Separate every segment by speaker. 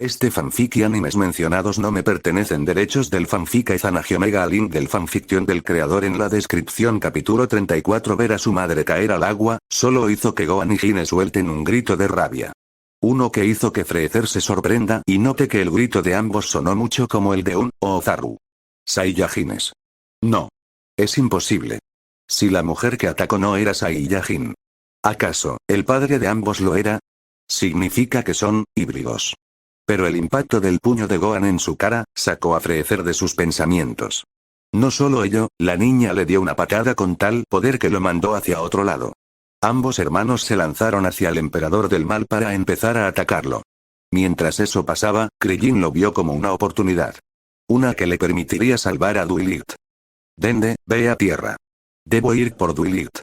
Speaker 1: Este fanfic y animes mencionados no me pertenecen. Derechos del fanfic Izanagionega. Link del fanfiction del creador en la descripción. Capítulo 34. Ver a su madre caer al agua, solo hizo que Gohan y Hine suelten un grito de rabia. Uno que hizo que Freezer se sorprenda y note que el grito de ambos sonó mucho como el de un Ozaru. Saiyajines. No. Es imposible. Si la mujer que atacó no era Saiyajin. ¿Acaso, el padre de ambos lo era? Significa que son híbridos. Pero el impacto del puño de Gohan en su cara, sacó a Freezer de sus pensamientos. No solo ello, la niña le dio una patada con tal poder que lo mandó hacia otro lado. Ambos hermanos se lanzaron hacia el emperador del mal para empezar a atacarlo. Mientras eso pasaba, Krillin lo vio como una oportunidad. Una que le permitiría salvar a Duilit. Dende, ve a tierra. Debo ir por Duilit.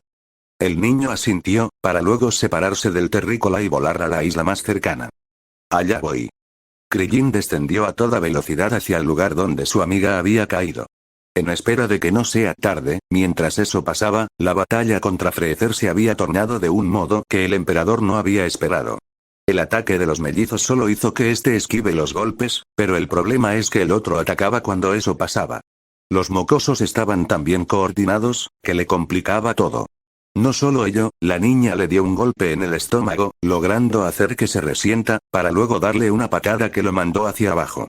Speaker 1: El niño asintió, para luego separarse del terrícola y volar a la isla más cercana. Allá voy. Krillin descendió a toda velocidad hacia el lugar donde su amiga había caído. En espera de que no sea tarde, mientras eso pasaba, la batalla contra Freezer se había tornado de un modo que el emperador no había esperado. El ataque de los mellizos solo hizo que este esquive los golpes, pero el problema es que el otro atacaba cuando eso pasaba. Los mocosos estaban tan bien coordinados, que le complicaba todo. No solo ello, la niña le dio un golpe en el estómago, logrando hacer que se resienta, para luego darle una patada que lo mandó hacia abajo.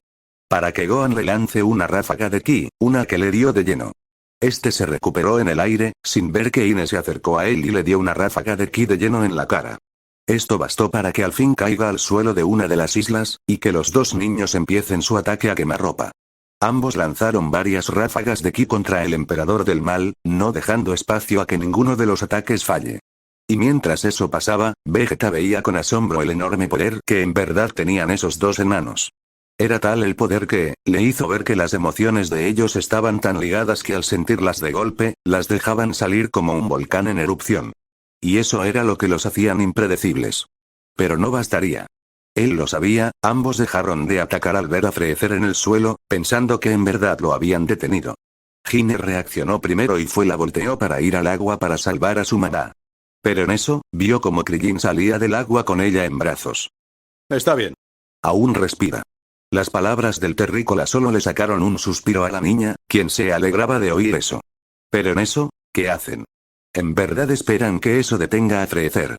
Speaker 1: Para que Gohan le lance una ráfaga de ki, una que le dio de lleno. Este se recuperó en el aire, sin ver que Ine se acercó a él y le dio una ráfaga de ki de lleno en la cara. Esto bastó para que al fin caiga al suelo de una de las islas, y que los dos niños empiecen su ataque a quemarropa. Ambos lanzaron varias ráfagas de ki contra el emperador del mal, no dejando espacio a que ninguno de los ataques falle. Y mientras eso pasaba, Vegeta veía con asombro el enorme poder que en verdad tenían esos dos enanos. Era tal el poder que, le hizo ver que las emociones de ellos estaban tan ligadas que al sentirlas de golpe, las dejaban salir como un volcán en erupción. Y eso era lo que los hacían impredecibles. Pero no bastaría. Él lo sabía, ambos dejaron de atacar al ver a Freezer en el suelo, pensando que en verdad lo habían detenido. Hine reaccionó primero y la volteó para ir al agua para salvar a su mamá. Pero en eso, vio como Krillin salía del agua con ella en brazos.
Speaker 2: Está bien.
Speaker 1: Aún respira. Las palabras del terrícola solo le sacaron un suspiro a la niña, quien se alegraba de oír eso. Pero en eso, ¿qué hacen? ¿En verdad esperan que eso detenga a Freezer?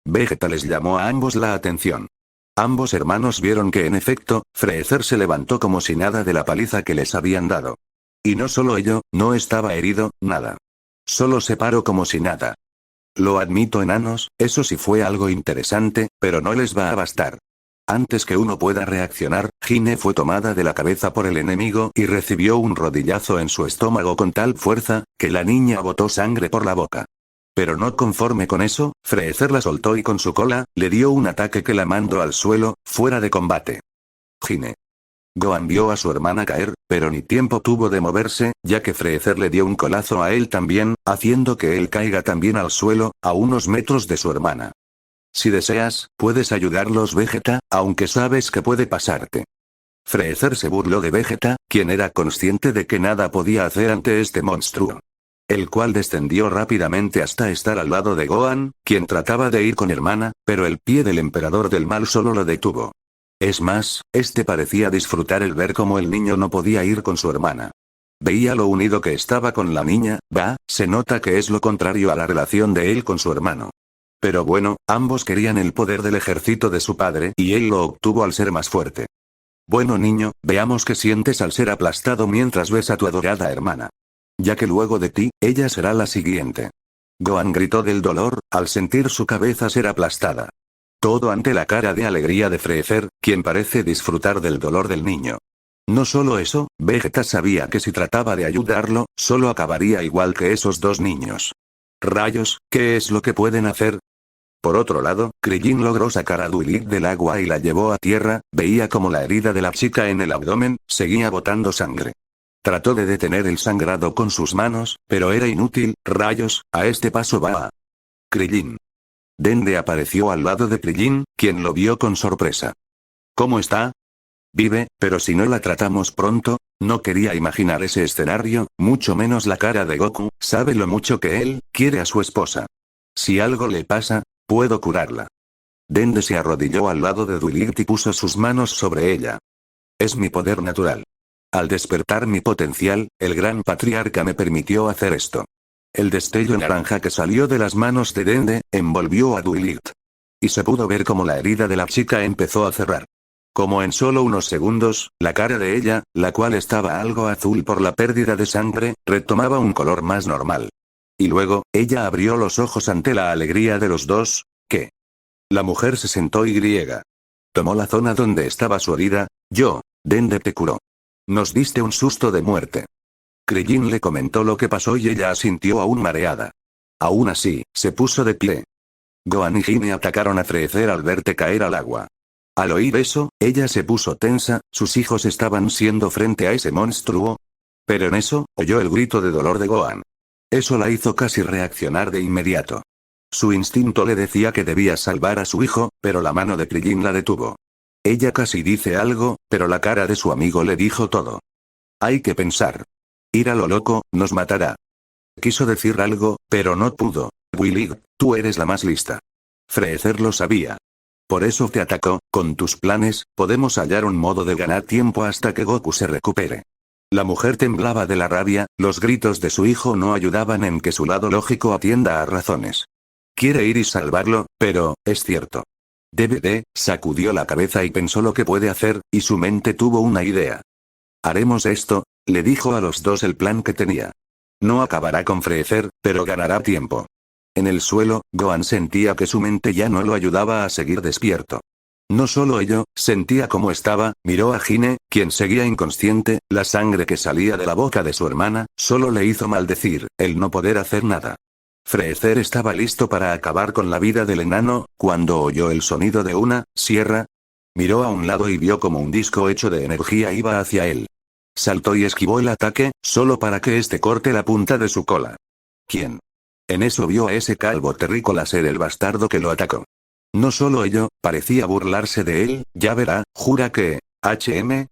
Speaker 1: Vegeta les llamó a ambos la atención. Ambos hermanos vieron que en efecto, Freezer se levantó como si nada de la paliza que les habían dado. Y no solo ello, no estaba herido, nada. Solo se paró como si nada. Lo admito, enanos, eso sí fue algo interesante, pero no les va a bastar. Antes que uno pueda reaccionar, Hine fue tomada de la cabeza por el enemigo y recibió un rodillazo en su estómago con tal fuerza, que la niña botó sangre por la boca. Pero no conforme con eso, Freezer la soltó y con su cola, le dio un ataque que la mandó al suelo, fuera de combate. Hine. Gohan vio a su hermana caer, pero ni tiempo tuvo de moverse, ya que Freezer le dio un colazo a él también, haciendo que él caiga también al suelo, a unos metros de su hermana. Si deseas, puedes ayudarlos, Vegeta, aunque sabes que puede pasarte. Freezer se burló de Vegeta, quien era consciente de que nada podía hacer ante este monstruo. El cual descendió rápidamente hasta estar al lado de Gohan, quien trataba de ir con hermana, pero el pie del emperador del mal solo lo detuvo. Es más, este parecía disfrutar el ver cómo el niño no podía ir con su hermana. Veía lo unido que estaba con la niña, se nota que es lo contrario a la relación de él con su hermano. Pero bueno, ambos querían el poder del ejército de su padre y él lo obtuvo al ser más fuerte. Bueno niño, veamos qué sientes al ser aplastado mientras ves a tu adorada hermana. Ya que luego de ti, ella será la siguiente. Gohan gritó del dolor, al sentir su cabeza ser aplastada. Todo ante la cara de alegría de Freezer, quien parece disfrutar del dolor del niño. No solo eso, Vegeta sabía que si trataba de ayudarlo, solo acabaría igual que esos dos niños. Rayos, ¿qué es lo que pueden hacer? Por otro lado, Krillin logró sacar a Duilit del agua y la llevó a tierra, veía como la herida de la chica en el abdomen, seguía botando sangre. Trató de detener el sangrado con sus manos, pero era inútil, rayos, a este paso va a Krillin. Dende apareció al lado de Krillin, quien lo vio con sorpresa. ¿Cómo está? Vive, pero si no la tratamos pronto, no quería imaginar ese escenario, mucho menos la cara de Goku, sabe lo mucho que él quiere a su esposa. Si algo le pasa, puedo curarla. Dende se arrodilló al lado de Duiligt y puso sus manos sobre ella. Es mi poder natural. Al despertar mi potencial, el gran patriarca me permitió hacer esto. El destello naranja que salió de las manos de Dende, envolvió a Duiligt. Y se pudo ver cómo la herida de la chica empezó a cerrar. Como en solo unos segundos, la cara de ella, la cual estaba algo azul por la pérdida de sangre, retomaba un color más normal. Y luego, ella abrió los ojos ante la alegría de los dos. ¿Qué? La mujer se sentó y tomó la zona donde estaba su herida. Dende te curó. Nos diste un susto de muerte. Krillin le comentó lo que pasó y ella asintió aún mareada. Aún así, se puso de pie. Gohan y Hime atacaron a Freezer al verte caer al agua. Al oír eso, ella se puso tensa, sus hijos estaban siendo frente a ese monstruo. Pero en eso, oyó el grito de dolor de Gohan. Eso la hizo casi reaccionar de inmediato. Su instinto le decía que debía salvar a su hijo, pero la mano de Krillin la detuvo. Ella casi dice algo, pero la cara de su amigo le dijo todo. Hay que pensar. Ir a lo loco, nos matará. Quiso decir algo, pero no pudo. Willy, tú eres la más lista. Freezer lo sabía. Por eso te atacó, con tus planes, podemos hallar un modo de ganar tiempo hasta que Goku se recupere. La mujer temblaba de la rabia, los gritos de su hijo no ayudaban en que su lado lógico atienda a razones. Quiere ir y salvarlo, pero, es cierto. DVD, sacudió la cabeza y pensó lo que puede hacer, y su mente tuvo una idea. Haremos esto, le dijo a los dos el plan que tenía. No acabará con Freezer, pero ganará tiempo. En el suelo, Gohan sentía que su mente ya no lo ayudaba a seguir despierto. No solo ello, sentía cómo estaba, miró a Hine, quien seguía inconsciente, la sangre que salía de la boca de su hermana, solo le hizo maldecir, el no poder hacer nada. Freezer estaba listo para acabar con la vida del enano, cuando oyó el sonido de una sierra. Miró a un lado y vio como un disco hecho de energía iba hacia él. Saltó y esquivó el ataque, solo para que este corte la punta de su cola. ¿Quién? En eso vio a ese calvo terrícola ser el bastardo que lo atacó. No solo ello, parecía burlarse de él, ya verá, jura que... HM.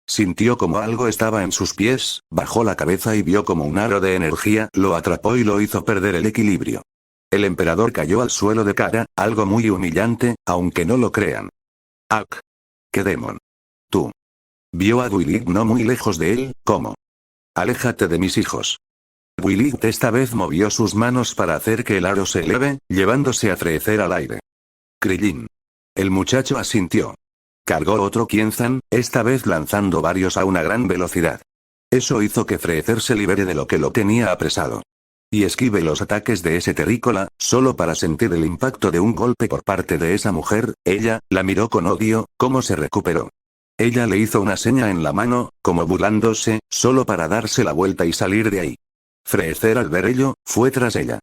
Speaker 1: Sintió como algo estaba en sus pies, bajó la cabeza y vio como un aro de energía lo atrapó y lo hizo perder el equilibrio. El emperador cayó al suelo de cara, algo muy humillante, aunque no lo crean. ¡Ak! ¡Qué demon! Tú. Vio a Duiligt no muy lejos de él, ¿cómo? Aléjate de mis hijos. Duiligt esta vez movió sus manos para hacer que el aro se eleve, llevándose a Freezer al aire. Krillin. El muchacho asintió. Cargó otro Quienzan, esta vez lanzando varios a una gran velocidad. Eso hizo que Freezer se libere de lo que lo tenía apresado. Y esquive los ataques de ese terrícola, solo para sentir el impacto de un golpe por parte de esa mujer. Ella, la miró con odio, cómo se recuperó. Ella le hizo una seña en la mano, como burlándose, solo para darse la vuelta y salir de ahí. Freezer al ver ello, fue tras ella.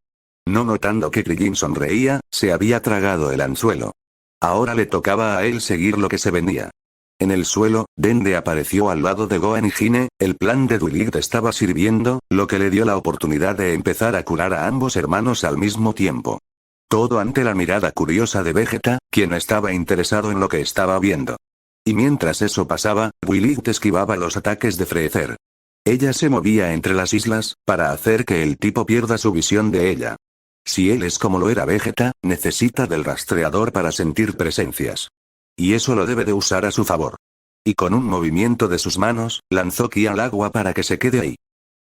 Speaker 1: No notando que Krillin sonreía, se había tragado el anzuelo. Ahora le tocaba a él seguir lo que se venía. En el suelo, Dende apareció al lado de Gohan y Hine, el plan de Duiligt estaba sirviendo, lo que le dio la oportunidad de empezar a curar a ambos hermanos al mismo tiempo. Todo ante la mirada curiosa de Vegeta, quien estaba interesado en lo que estaba viendo. Y mientras eso pasaba, Duiligt esquivaba los ataques de Freezer. Ella se movía entre las islas, para hacer que el tipo pierda su visión de ella. Si él es como lo era Vegeta, necesita del rastreador para sentir presencias. Y eso lo debe de usar a su favor. Y con un movimiento de sus manos, lanzó Ki al agua para que se quede ahí.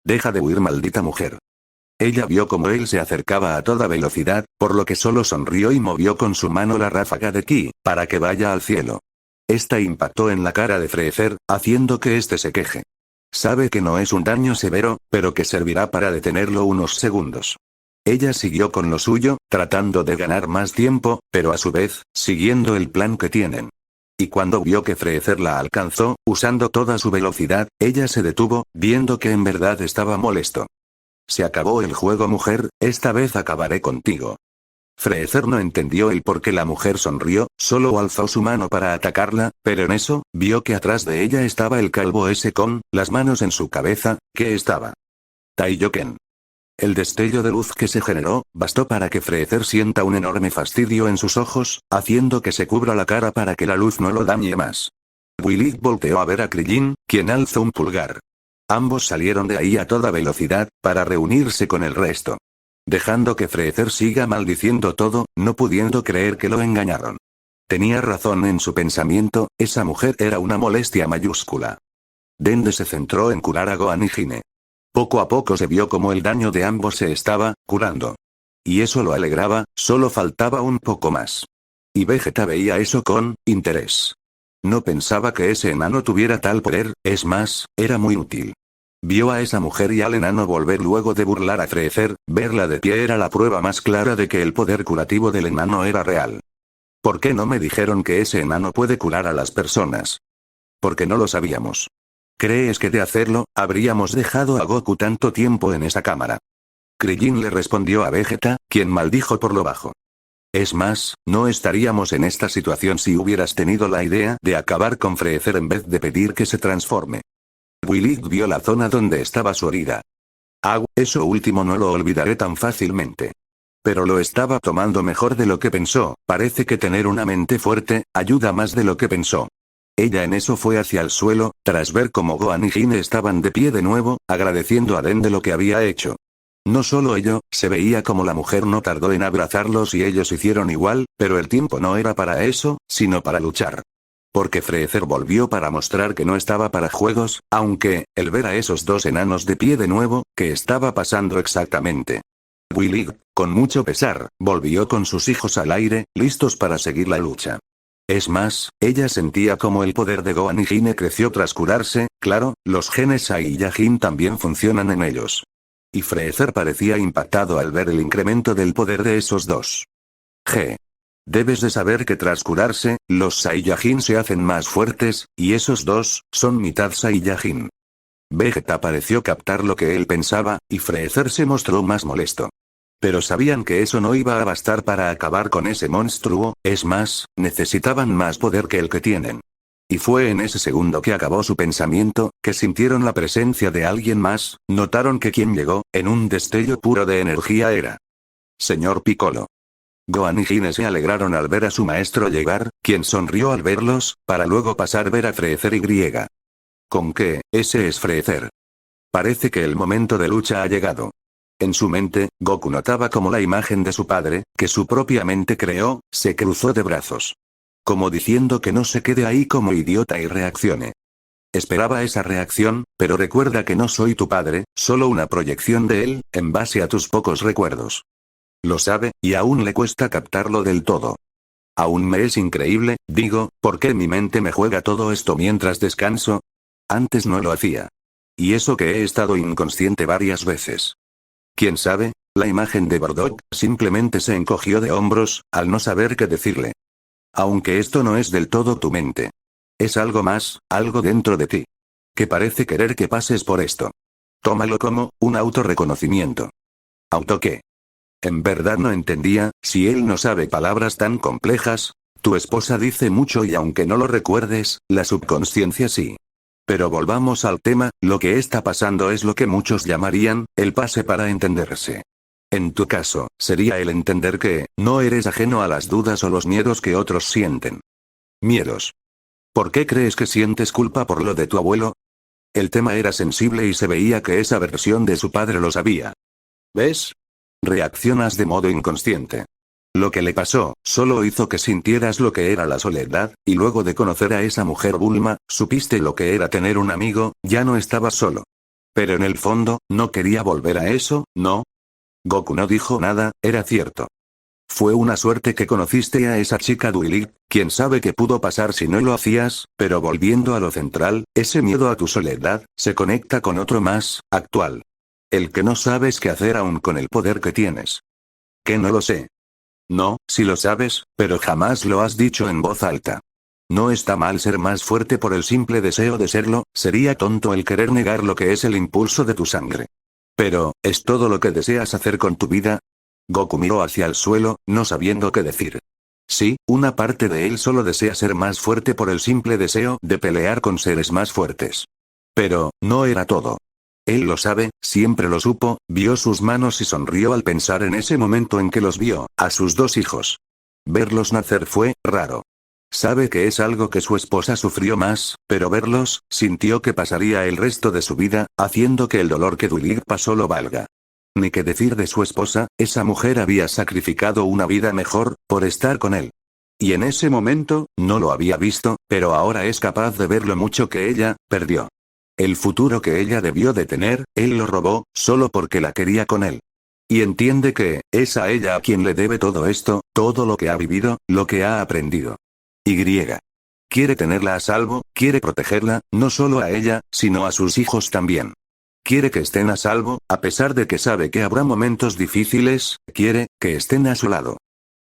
Speaker 1: Deja de huir, maldita mujer. Ella vio como él se acercaba a toda velocidad, por lo que solo sonrió y movió con su mano la ráfaga de Ki, para que vaya al cielo. Esta impactó en la cara de Freezer, haciendo que éste se queje. Sabe que no es un daño severo, pero que servirá para detenerlo unos segundos. Ella siguió con lo suyo, tratando de ganar más tiempo, pero a su vez, siguiendo el plan que tienen. Y cuando vio que Freezer la alcanzó, usando toda su velocidad, ella se detuvo, viendo que en verdad estaba molesto. Se acabó el juego, mujer, esta vez acabaré contigo. Freezer no entendió el por qué la mujer sonrió, solo alzó su mano para atacarla, pero en eso, vio que atrás de ella estaba el calvo ese con las manos en su cabeza, que estaba Taiyoken. El destello de luz que se generó, bastó para que Freezer sienta un enorme fastidio en sus ojos, haciendo que se cubra la cara para que la luz no lo dañe más. Willy volteó a ver a Krillin, quien alzó un pulgar. Ambos salieron de ahí a toda velocidad, para reunirse con el resto. dejando que Freezer siga maldiciendo todo, no pudiendo creer que lo engañaron. Tenía razón en su pensamiento, esa mujer era una molestia mayúscula. Dende se centró en curar a Gohan y Hine. Poco a poco se vio como el daño de ambos se estaba curando. Y eso lo alegraba, solo faltaba un poco más. Y Vegeta veía eso con interés. No pensaba que ese enano tuviera tal poder, es más, era muy útil. Vio a esa mujer y al enano volver luego de burlar a Freezer, verla de pie era la prueba más clara de que el poder curativo del enano era real. ¿Por qué no me dijeron que ese enano puede curar a las personas? Porque no lo sabíamos. ¿Crees que de hacerlo, habríamos dejado a Goku tanto tiempo en esa cámara? Krillin le respondió a Vegeta, quien maldijo por lo bajo. Es más, no estaríamos en esta situación si hubieras tenido la idea de acabar con Freezer en vez de pedir que se transforme. Willy vio la zona donde estaba su herida. Eso último no lo olvidaré tan fácilmente. Pero lo estaba tomando mejor de lo que pensó, parece que tener una mente fuerte, ayuda más de lo que pensó. Ella en eso fue hacia el suelo, tras ver cómo Gohan y Hine estaban de pie de nuevo, agradeciendo a Den de lo que había hecho. No solo ello, se veía como la mujer no tardó en abrazarlos y ellos hicieron igual, pero el tiempo no era para eso, sino para luchar. Porque Freezer volvió para mostrar que no estaba para juegos, aunque, el ver a esos dos enanos de pie de nuevo, ¿qué estaba pasando exactamente? Willy, con mucho pesar, volvió con sus hijos al aire, listos para seguir la lucha. Es más, ella sentía como el poder de Gohan y Hine creció tras curarse, claro, los genes Saiyajin también funcionan en ellos. Y Freezer parecía impactado al ver el incremento del poder de esos dos. Debes de saber que tras curarse, los Saiyajin se hacen más fuertes, y esos dos, son mitad Saiyajin. Vegeta pareció captar lo que él pensaba, y Freezer se mostró más molesto. Pero sabían que eso no iba a bastar para acabar con ese monstruo, es más, necesitaban más poder que el que tienen. Y fue en ese segundo que acabó su pensamiento, que sintieron la presencia de alguien más, notaron que quien llegó, en un destello puro de energía era Señor Piccolo. Gohan y Hine se alegraron al ver a su maestro llegar, quien sonrió al verlos, para luego pasar a ver a Freezer y. ¿Con qué? Ese es Freezer. Parece que el momento de lucha ha llegado. En su mente, Goku notaba como la imagen de su padre, que su propia mente creó, se cruzó de brazos. Como diciendo que no se quede ahí como idiota y reaccione. Esperaba esa reacción, pero recuerda que no soy tu padre, solo una proyección de él, en base a tus pocos recuerdos. Lo sabe, y aún le cuesta captarlo del todo. Aún me es increíble, digo, ¿por qué mi mente me juega todo esto mientras descanso? Antes no lo hacía. Y eso que he estado inconsciente varias veces. ¿Quién sabe? La imagen de Bardock simplemente se encogió de hombros, al no saber qué decirle. Aunque esto no es del todo tu mente. Es algo más, algo dentro de ti. Que parece querer que pases por esto. Tómalo como, un autorreconocimiento. ¿Auto qué? En verdad no entendía, si él no sabe palabras tan complejas. Tu esposa dice mucho y aunque no lo recuerdes, la subconsciencia sí. Pero volvamos al tema, lo que está pasando es lo que muchos llamarían, el pase para entenderse. En tu caso, sería el entender que, no eres ajeno a las dudas o los miedos que otros sienten. Miedos. ¿Por qué crees que sientes culpa por lo de tu abuelo? El tema era sensible y se veía que esa versión de su padre lo sabía. ¿Ves? Reaccionas de modo inconsciente. Lo que le pasó, solo hizo que sintieras lo que era la soledad, y luego de conocer a esa mujer Bulma, supiste lo que era tener un amigo, ya no estabas solo. Pero en el fondo, no quería volver a eso, ¿no? Goku no dijo nada, era cierto. Fue una suerte que conociste a esa chica Duilig, quién sabe qué pudo pasar si no lo hacías, pero volviendo a lo central, ese miedo a tu soledad, se conecta con otro más, actual. El que no sabes qué hacer aún con el poder que tienes. ¿Que no lo sé? No, si lo sabes, pero jamás lo has dicho en voz alta. No está mal ser más fuerte por el simple deseo de serlo, sería tonto el querer negar lo que es el impulso de tu sangre. Pero, ¿es todo lo que deseas hacer con tu vida? Goku miró hacia el suelo, no sabiendo qué decir. Sí, una parte de él solo desea ser más fuerte por el simple deseo de pelear con seres más fuertes. Pero, no era todo. Él lo sabe, siempre lo supo, vio sus manos y sonrió al pensar en ese momento en que los vio, a sus dos hijos. Verlos nacer fue raro. Sabe que es algo que su esposa sufrió más, pero verlos, sintió que pasaría el resto de su vida, haciendo que el dolor que Duilig pasó lo valga. Ni qué decir de su esposa, esa mujer había sacrificado una vida mejor, por estar con él. Y en ese momento, no lo había visto, pero ahora es capaz de ver lo mucho que ella, perdió. El futuro que ella debió de tener, él lo robó, solo porque la quería con él. Y entiende que, es a ella a quien le debe todo esto, todo lo que ha vivido, lo que ha aprendido. Y. Quiere tenerla a salvo, quiere protegerla, no solo a ella, sino a sus hijos también. Quiere que estén a salvo, a pesar de que sabe que habrá momentos difíciles, quiere, que estén a su lado.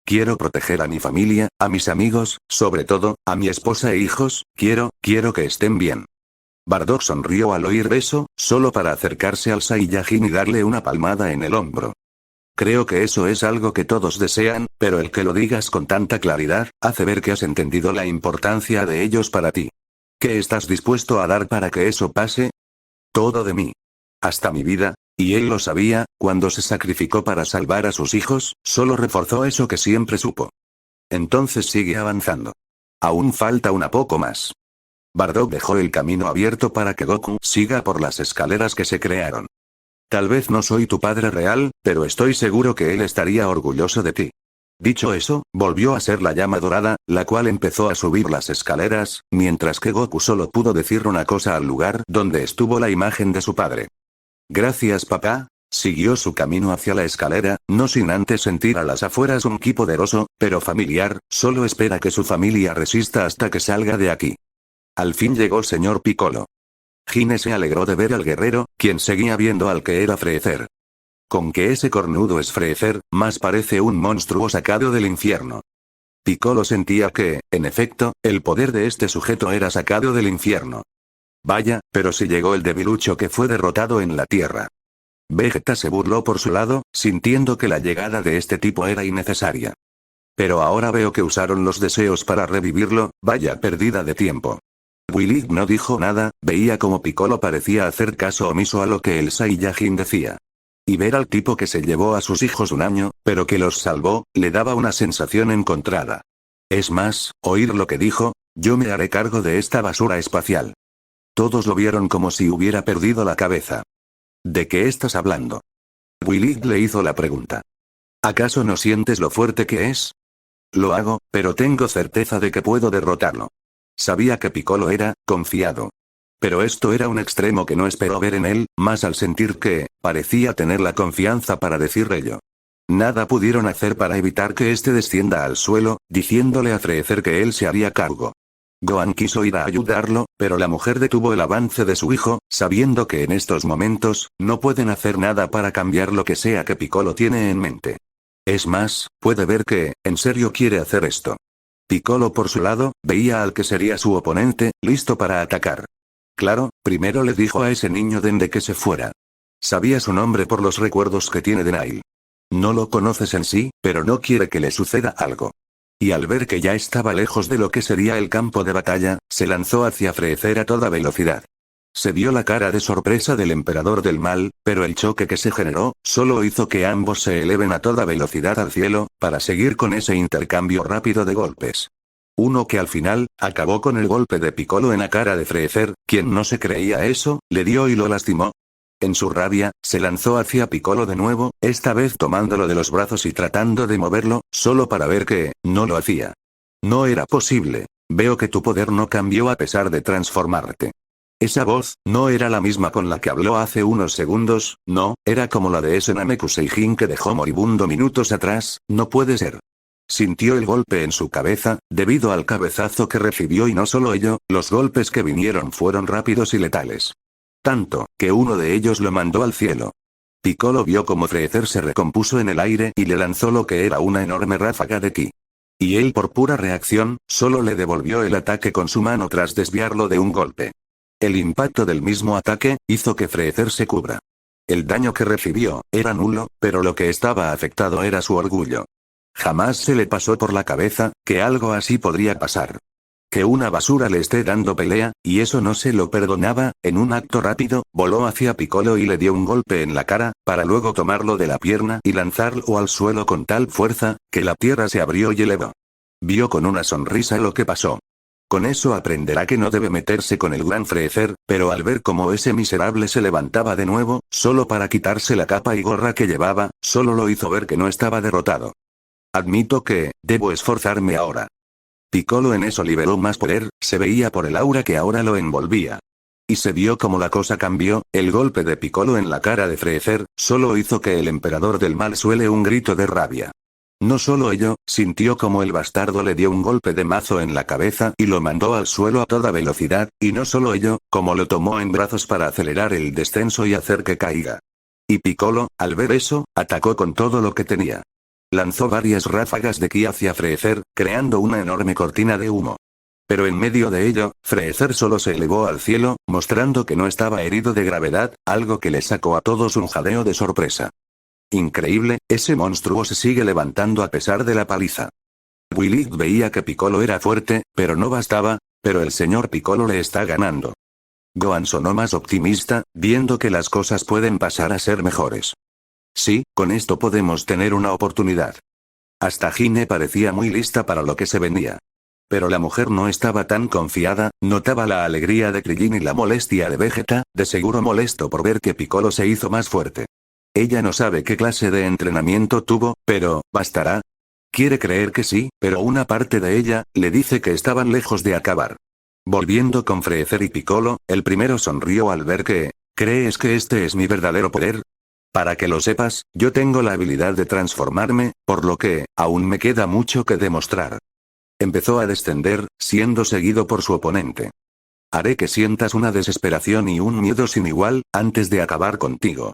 Speaker 1: Quiero proteger a mi familia, a mis amigos, sobre todo, a mi esposa e hijos, quiero que estén bien. Bardock sonrió al oír eso, solo para acercarse al Saiyajin y darle una palmada en el hombro. Creo que eso es algo que todos desean, pero el que lo digas con tanta claridad, hace ver que has entendido la importancia de ellos para ti. ¿Qué estás dispuesto a dar para que eso pase? Todo de mí. Hasta mi vida, y él lo sabía, cuando se sacrificó para salvar a sus hijos, solo reforzó eso que siempre supo. Entonces sigue avanzando. Aún falta una poco más. Bardock dejó el camino abierto para que Goku siga por las escaleras que se crearon. Tal vez no soy tu padre real, pero estoy seguro que él estaría orgulloso de ti. Dicho eso, volvió a ser la llama dorada, la cual empezó a subir las escaleras, mientras que Goku solo pudo decir una cosa al lugar donde estuvo la imagen de su padre. Gracias papá. Siguió su camino hacia la escalera, no sin antes sentir a las afueras un ki poderoso, pero familiar, solo espera que su familia resista hasta que salga de aquí. Al fin llegó señor Piccolo. Gine se alegró de ver al guerrero, quien seguía viendo al que era Freezer. Con que ese cornudo es Freezer, más parece un monstruo sacado del infierno. Piccolo sentía que, en efecto, el poder de este sujeto era sacado del infierno. Vaya, pero si llegó el debilucho que fue derrotado en la tierra. Vegeta se burló por su lado, sintiendo que la llegada de este tipo era innecesaria. Pero ahora veo que usaron los deseos para revivirlo, vaya pérdida de tiempo. Willy no dijo nada, veía como Piccolo parecía hacer caso omiso a lo que el Saiyajin decía. Y ver al tipo que se llevó a sus hijos un año, pero que los salvó, le daba una sensación encontrada. Es más, oír lo que dijo, yo me haré cargo de esta basura espacial. Todos lo vieron como si hubiera perdido la cabeza. ¿De qué estás hablando? Willy le hizo la pregunta. ¿Acaso no sientes lo fuerte que es? Lo hago, pero tengo certeza de que puedo derrotarlo. Sabía que Piccolo era, confiado. Pero esto era un extremo que no esperó ver en él, más al sentir que, parecía tener la confianza para decir ello. Nada pudieron hacer para evitar que éste descienda al suelo, diciéndole a Freezer que él se haría cargo. Gohan quiso ir a ayudarlo, pero la mujer detuvo el avance de su hijo, sabiendo que en estos momentos, no pueden hacer nada para cambiar lo que sea que Piccolo tiene en mente. Es más, puede ver que, en serio quiere hacer esto. Piccolo por su lado, veía al que sería su oponente, listo para atacar. Claro, primero le dijo a ese niño Dende que se fuera. Sabía su nombre por los recuerdos que tiene de Nail. No lo conoces en sí, pero no quiere que le suceda algo. Y al ver que ya estaba lejos de lo que sería el campo de batalla, se lanzó hacia Freezer a toda velocidad. Se vio la cara de sorpresa del emperador del mal, pero el choque que se generó, solo hizo que ambos se eleven a toda velocidad al cielo, para seguir con ese intercambio rápido de golpes. Uno que al final, acabó con el golpe de Piccolo en la cara de Freezer, quien no se creía eso, le dio y lo lastimó. En su rabia, se lanzó hacia Piccolo de nuevo, esta vez tomándolo de los brazos y tratando de moverlo, solo para ver que, no lo hacía. No era posible. Veo que tu poder no cambió a pesar de transformarte. Esa voz, no era la misma con la que habló hace unos segundos, no, era como la de ese Namekusei-jin que dejó moribundo minutos atrás, no puede ser. Sintió el golpe en su cabeza, debido al cabezazo que recibió y no solo ello, los golpes que vinieron fueron rápidos y letales. Tanto, que uno de ellos lo mandó al cielo. Piccolo vio como Freezer se recompuso en el aire y le lanzó lo que era una enorme ráfaga de ki. Y él por pura reacción, solo le devolvió el ataque con su mano tras desviarlo de un golpe. El impacto del mismo ataque, hizo que Freezer se cubra. El daño que recibió, era nulo, pero lo que estaba afectado era su orgullo. Jamás se le pasó por la cabeza, que algo así podría pasar. Que una basura le esté dando pelea, y eso no se lo perdonaba, en un acto rápido, voló hacia Piccolo y le dio un golpe en la cara, para luego tomarlo de la pierna y lanzarlo al suelo con tal fuerza, que la tierra se abrió y elevó. Vio con una sonrisa lo que pasó. Con eso aprenderá que no debe meterse con el gran Freezer, pero al ver cómo ese miserable se levantaba de nuevo, solo para quitarse la capa y gorra que llevaba, solo lo hizo ver que no estaba derrotado. Admito que, debo esforzarme ahora. Piccolo en eso liberó más poder, se veía por el aura que ahora lo envolvía. Y se vio como la cosa cambió, el golpe de Piccolo en la cara de Freezer, solo hizo que el emperador del mal suele un grito de rabia. No solo ello, sintió como el bastardo le dio un golpe de mazo en la cabeza y lo mandó al suelo a toda velocidad, y no solo ello, como lo tomó en brazos para acelerar el descenso y hacer que caiga. Y Piccolo, al ver eso, atacó con todo lo que tenía. Lanzó varias ráfagas de ki hacia Freezer, creando una enorme cortina de humo. Pero en medio de ello, Freezer solo se elevó al cielo, mostrando que no estaba herido de gravedad, algo que le sacó a todos un jadeo de sorpresa. Increíble, ese monstruo se sigue levantando a pesar de la paliza. Willy veía que Piccolo era fuerte, pero no bastaba, pero el señor Piccolo le está ganando. Gohan sonó más optimista, viendo que las cosas pueden pasar a ser mejores. Sí, con esto podemos tener una oportunidad. Hasta Hime parecía muy lista para lo que se venía. Pero la mujer no estaba tan confiada, notaba la alegría de Krillin y la molestia de Vegeta, de seguro molesto por ver que Piccolo se hizo más fuerte. Ella no sabe qué clase de entrenamiento tuvo, pero, ¿bastará? Quiere creer que sí, pero una parte de ella, le dice que estaban lejos de acabar. Volviendo con Freezer y Piccolo, el primero sonrió al ver que, ¿crees que este es mi verdadero poder? Para que lo sepas, yo tengo la habilidad de transformarme, por lo que, aún me queda mucho que demostrar. Empezó a descender, siendo seguido por su oponente. Haré que sientas una desesperación y un miedo sin igual, antes de acabar contigo.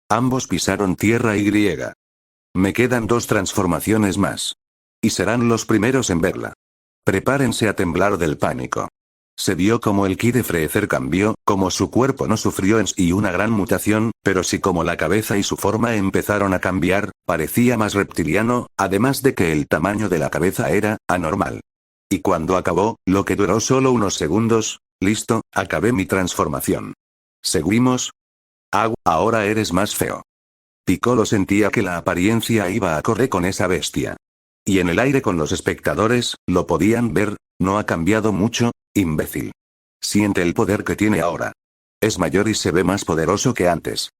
Speaker 1: Ambos pisaron tierra y griega. Me quedan 2 transformaciones más. Y serán los primeros en verla. Prepárense a temblar del pánico. Se vio como el ki de Freezer cambió, como su cuerpo no sufrió en sí una gran mutación, pero sí como la cabeza y su forma empezaron a cambiar, parecía más reptiliano, además de que el tamaño de la cabeza era anormal. Y cuando acabó, lo que duró solo unos segundos, listo, acabé mi transformación. ¿Seguimos? Ahora eres más feo. Piccolo sentía que la apariencia iba acorde con esa bestia. Y en el aire con los espectadores, lo podían ver, no ha cambiado mucho, imbécil. Siente el poder que tiene ahora. Es mayor y se ve más poderoso que antes.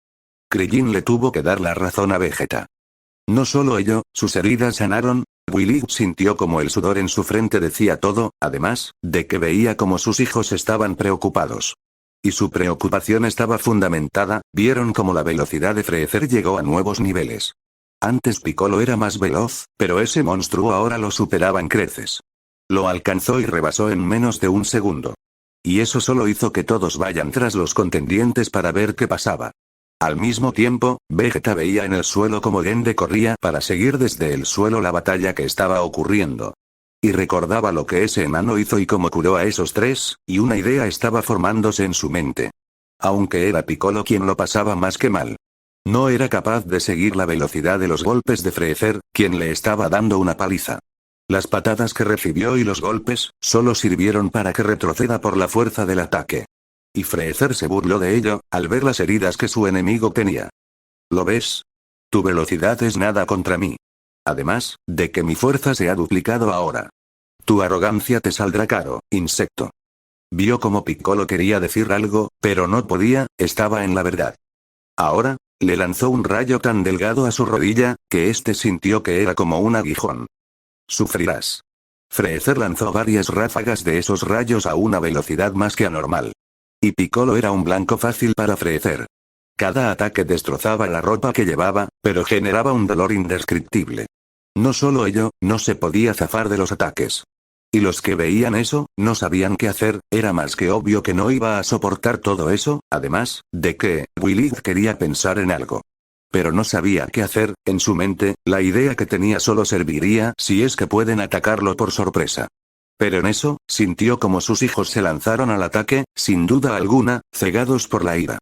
Speaker 1: Krillin le tuvo que dar la razón a Vegeta. No solo ello, sus heridas sanaron, Willy sintió como el sudor en su frente decía todo, además, de que veía como sus hijos estaban preocupados. Y su preocupación estaba fundamentada, vieron como la velocidad de Freezer llegó a nuevos niveles. Antes Piccolo era más veloz, pero ese monstruo ahora lo superaba en creces. Lo alcanzó y rebasó en menos de un segundo. Y eso solo hizo que todos vayan tras los contendientes para ver qué pasaba. Al mismo tiempo, Vegeta veía en el suelo como Gende corría para seguir desde el suelo la batalla que estaba ocurriendo. Y recordaba lo que ese enano hizo y cómo curó a esos 3, y una idea estaba formándose en su mente. Aunque era Piccolo quien lo pasaba más que mal. No era capaz de seguir la velocidad de los golpes de Freezer, quien le estaba dando una paliza. Las patadas que recibió y los golpes, solo sirvieron para que retroceda por la fuerza del ataque. Y Freezer se burló de ello, al ver las heridas que su enemigo tenía. ¿Lo ves? Tu velocidad es nada contra mí. Además, de que mi fuerza se ha duplicado ahora. Tu arrogancia te saldrá caro, insecto. Vio como Piccolo quería decir algo, pero no podía, estaba en la verdad. Ahora, le lanzó un rayo tan delgado a su rodilla, que éste sintió que era como un aguijón. Sufrirás. Freezer lanzó varias ráfagas de esos rayos a una velocidad más que anormal. Y Piccolo era un blanco fácil para Freezer. Cada ataque destrozaba la ropa que llevaba, pero generaba un dolor indescriptible. No solo ello, no se podía zafar de los ataques. Y los que veían eso, no sabían qué hacer, era más que obvio que no iba a soportar todo eso, además, de que, Willy quería pensar en algo. Pero no sabía qué hacer, en su mente, la idea que tenía solo serviría si es que pueden atacarlo por sorpresa. Pero en eso, sintió como sus hijos se lanzaron al ataque, sin duda alguna, cegados por la ira.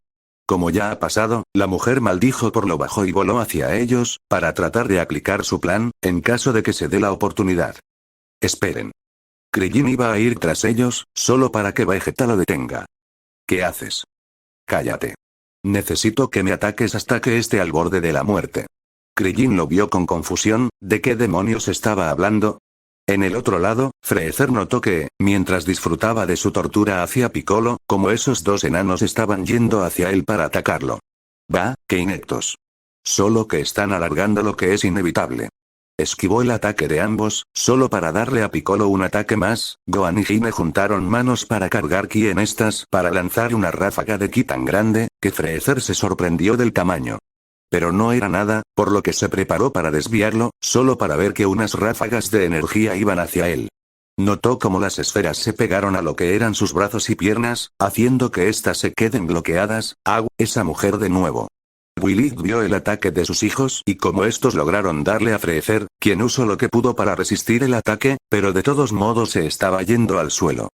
Speaker 1: Como ya ha pasado, la mujer maldijo por lo bajo y voló hacia ellos, para tratar de aplicar su plan, en caso de que se dé la oportunidad. Esperen. Krillin iba a ir tras ellos, solo para que Vegeta lo detenga. ¿Qué haces? Cállate. Necesito que me ataques hasta que esté al borde de la muerte. Krillin lo vio con confusión, ¿de qué demonios estaba hablando? En el otro lado, Freezer notó que, mientras disfrutaba de su tortura hacia Piccolo, como esos dos enanos estaban yendo hacia él para atacarlo. Bah, qué ineptos. Solo que están alargando lo que es inevitable. Esquivó el ataque de ambos, solo para darle a Piccolo un ataque más. Gohan y Hime juntaron manos para cargar ki en estas para lanzar una ráfaga de ki tan grande, que Freezer se sorprendió del tamaño. Pero no era nada, por lo que se preparó para desviarlo, solo para ver que unas ráfagas de energía iban hacia él. Notó cómo las esferas se pegaron a lo que eran sus brazos y piernas, haciendo que éstas se queden bloqueadas. Esa mujer de nuevo. Willy vio el ataque de sus hijos y cómo estos lograron darle a Freezer, quien usó lo que pudo para resistir el ataque, pero de todos modos se estaba yendo al suelo.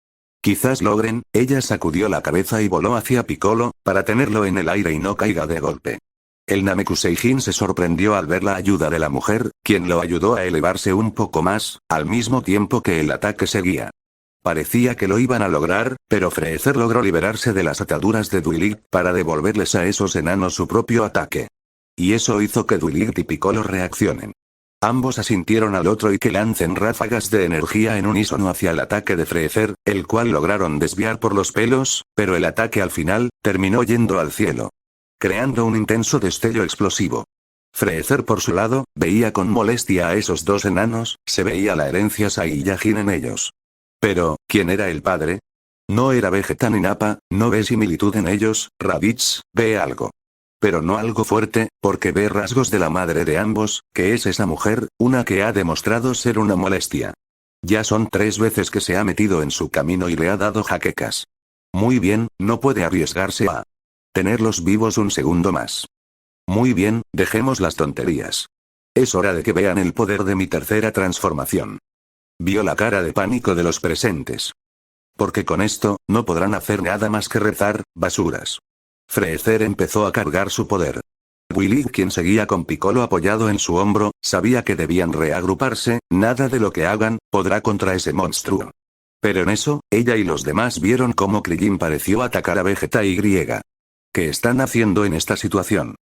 Speaker 1: Quizás logren. Ella sacudió la cabeza y voló hacia Piccolo, para tenerlo en el aire y no caiga de golpe. El Namekuseijin se sorprendió al ver la ayuda de la mujer, quien lo ayudó a elevarse un poco más, al mismo tiempo que el ataque seguía. Parecía que lo iban a lograr, pero Freezer logró liberarse de las ataduras de Duilig para devolverles a esos enanos su propio ataque. Y eso hizo que Duilig y Piccolo reaccionen. Ambos asintieron al otro y que lancen ráfagas de energía en unísono hacia el ataque de Freezer, el cual lograron desviar por los pelos, pero el ataque al final, terminó yendo al cielo, creando un intenso destello explosivo. Freezer por su lado, veía con molestia a esos dos enanos, se veía la herencia Saiyajin en ellos. Pero, ¿quién era el padre? No era Vegeta ni Nappa, no ve similitud en ellos. Raditz, ve algo. Pero no algo fuerte, porque ve rasgos de la madre de ambos, que es esa mujer, una que ha demostrado ser una molestia. Ya son 3 veces que se ha metido en su camino y le ha dado jaquecas. Muy bien, no puede arriesgarse a tenerlos vivos un segundo más. Muy bien, dejemos las tonterías. Es hora de que vean el poder de mi tercera transformación. Vio la cara de pánico de los presentes. Porque con esto, no podrán hacer nada más que rezar, basuras. Freezer empezó a cargar su poder. Willy, quien seguía con Piccolo apoyado en su hombro, sabía que debían reagruparse. Nada de lo que hagan, podrá contra ese monstruo. Pero en eso, ella y los demás vieron cómo Krillin pareció atacar a Vegeta y. ¿Qué están haciendo en esta situación?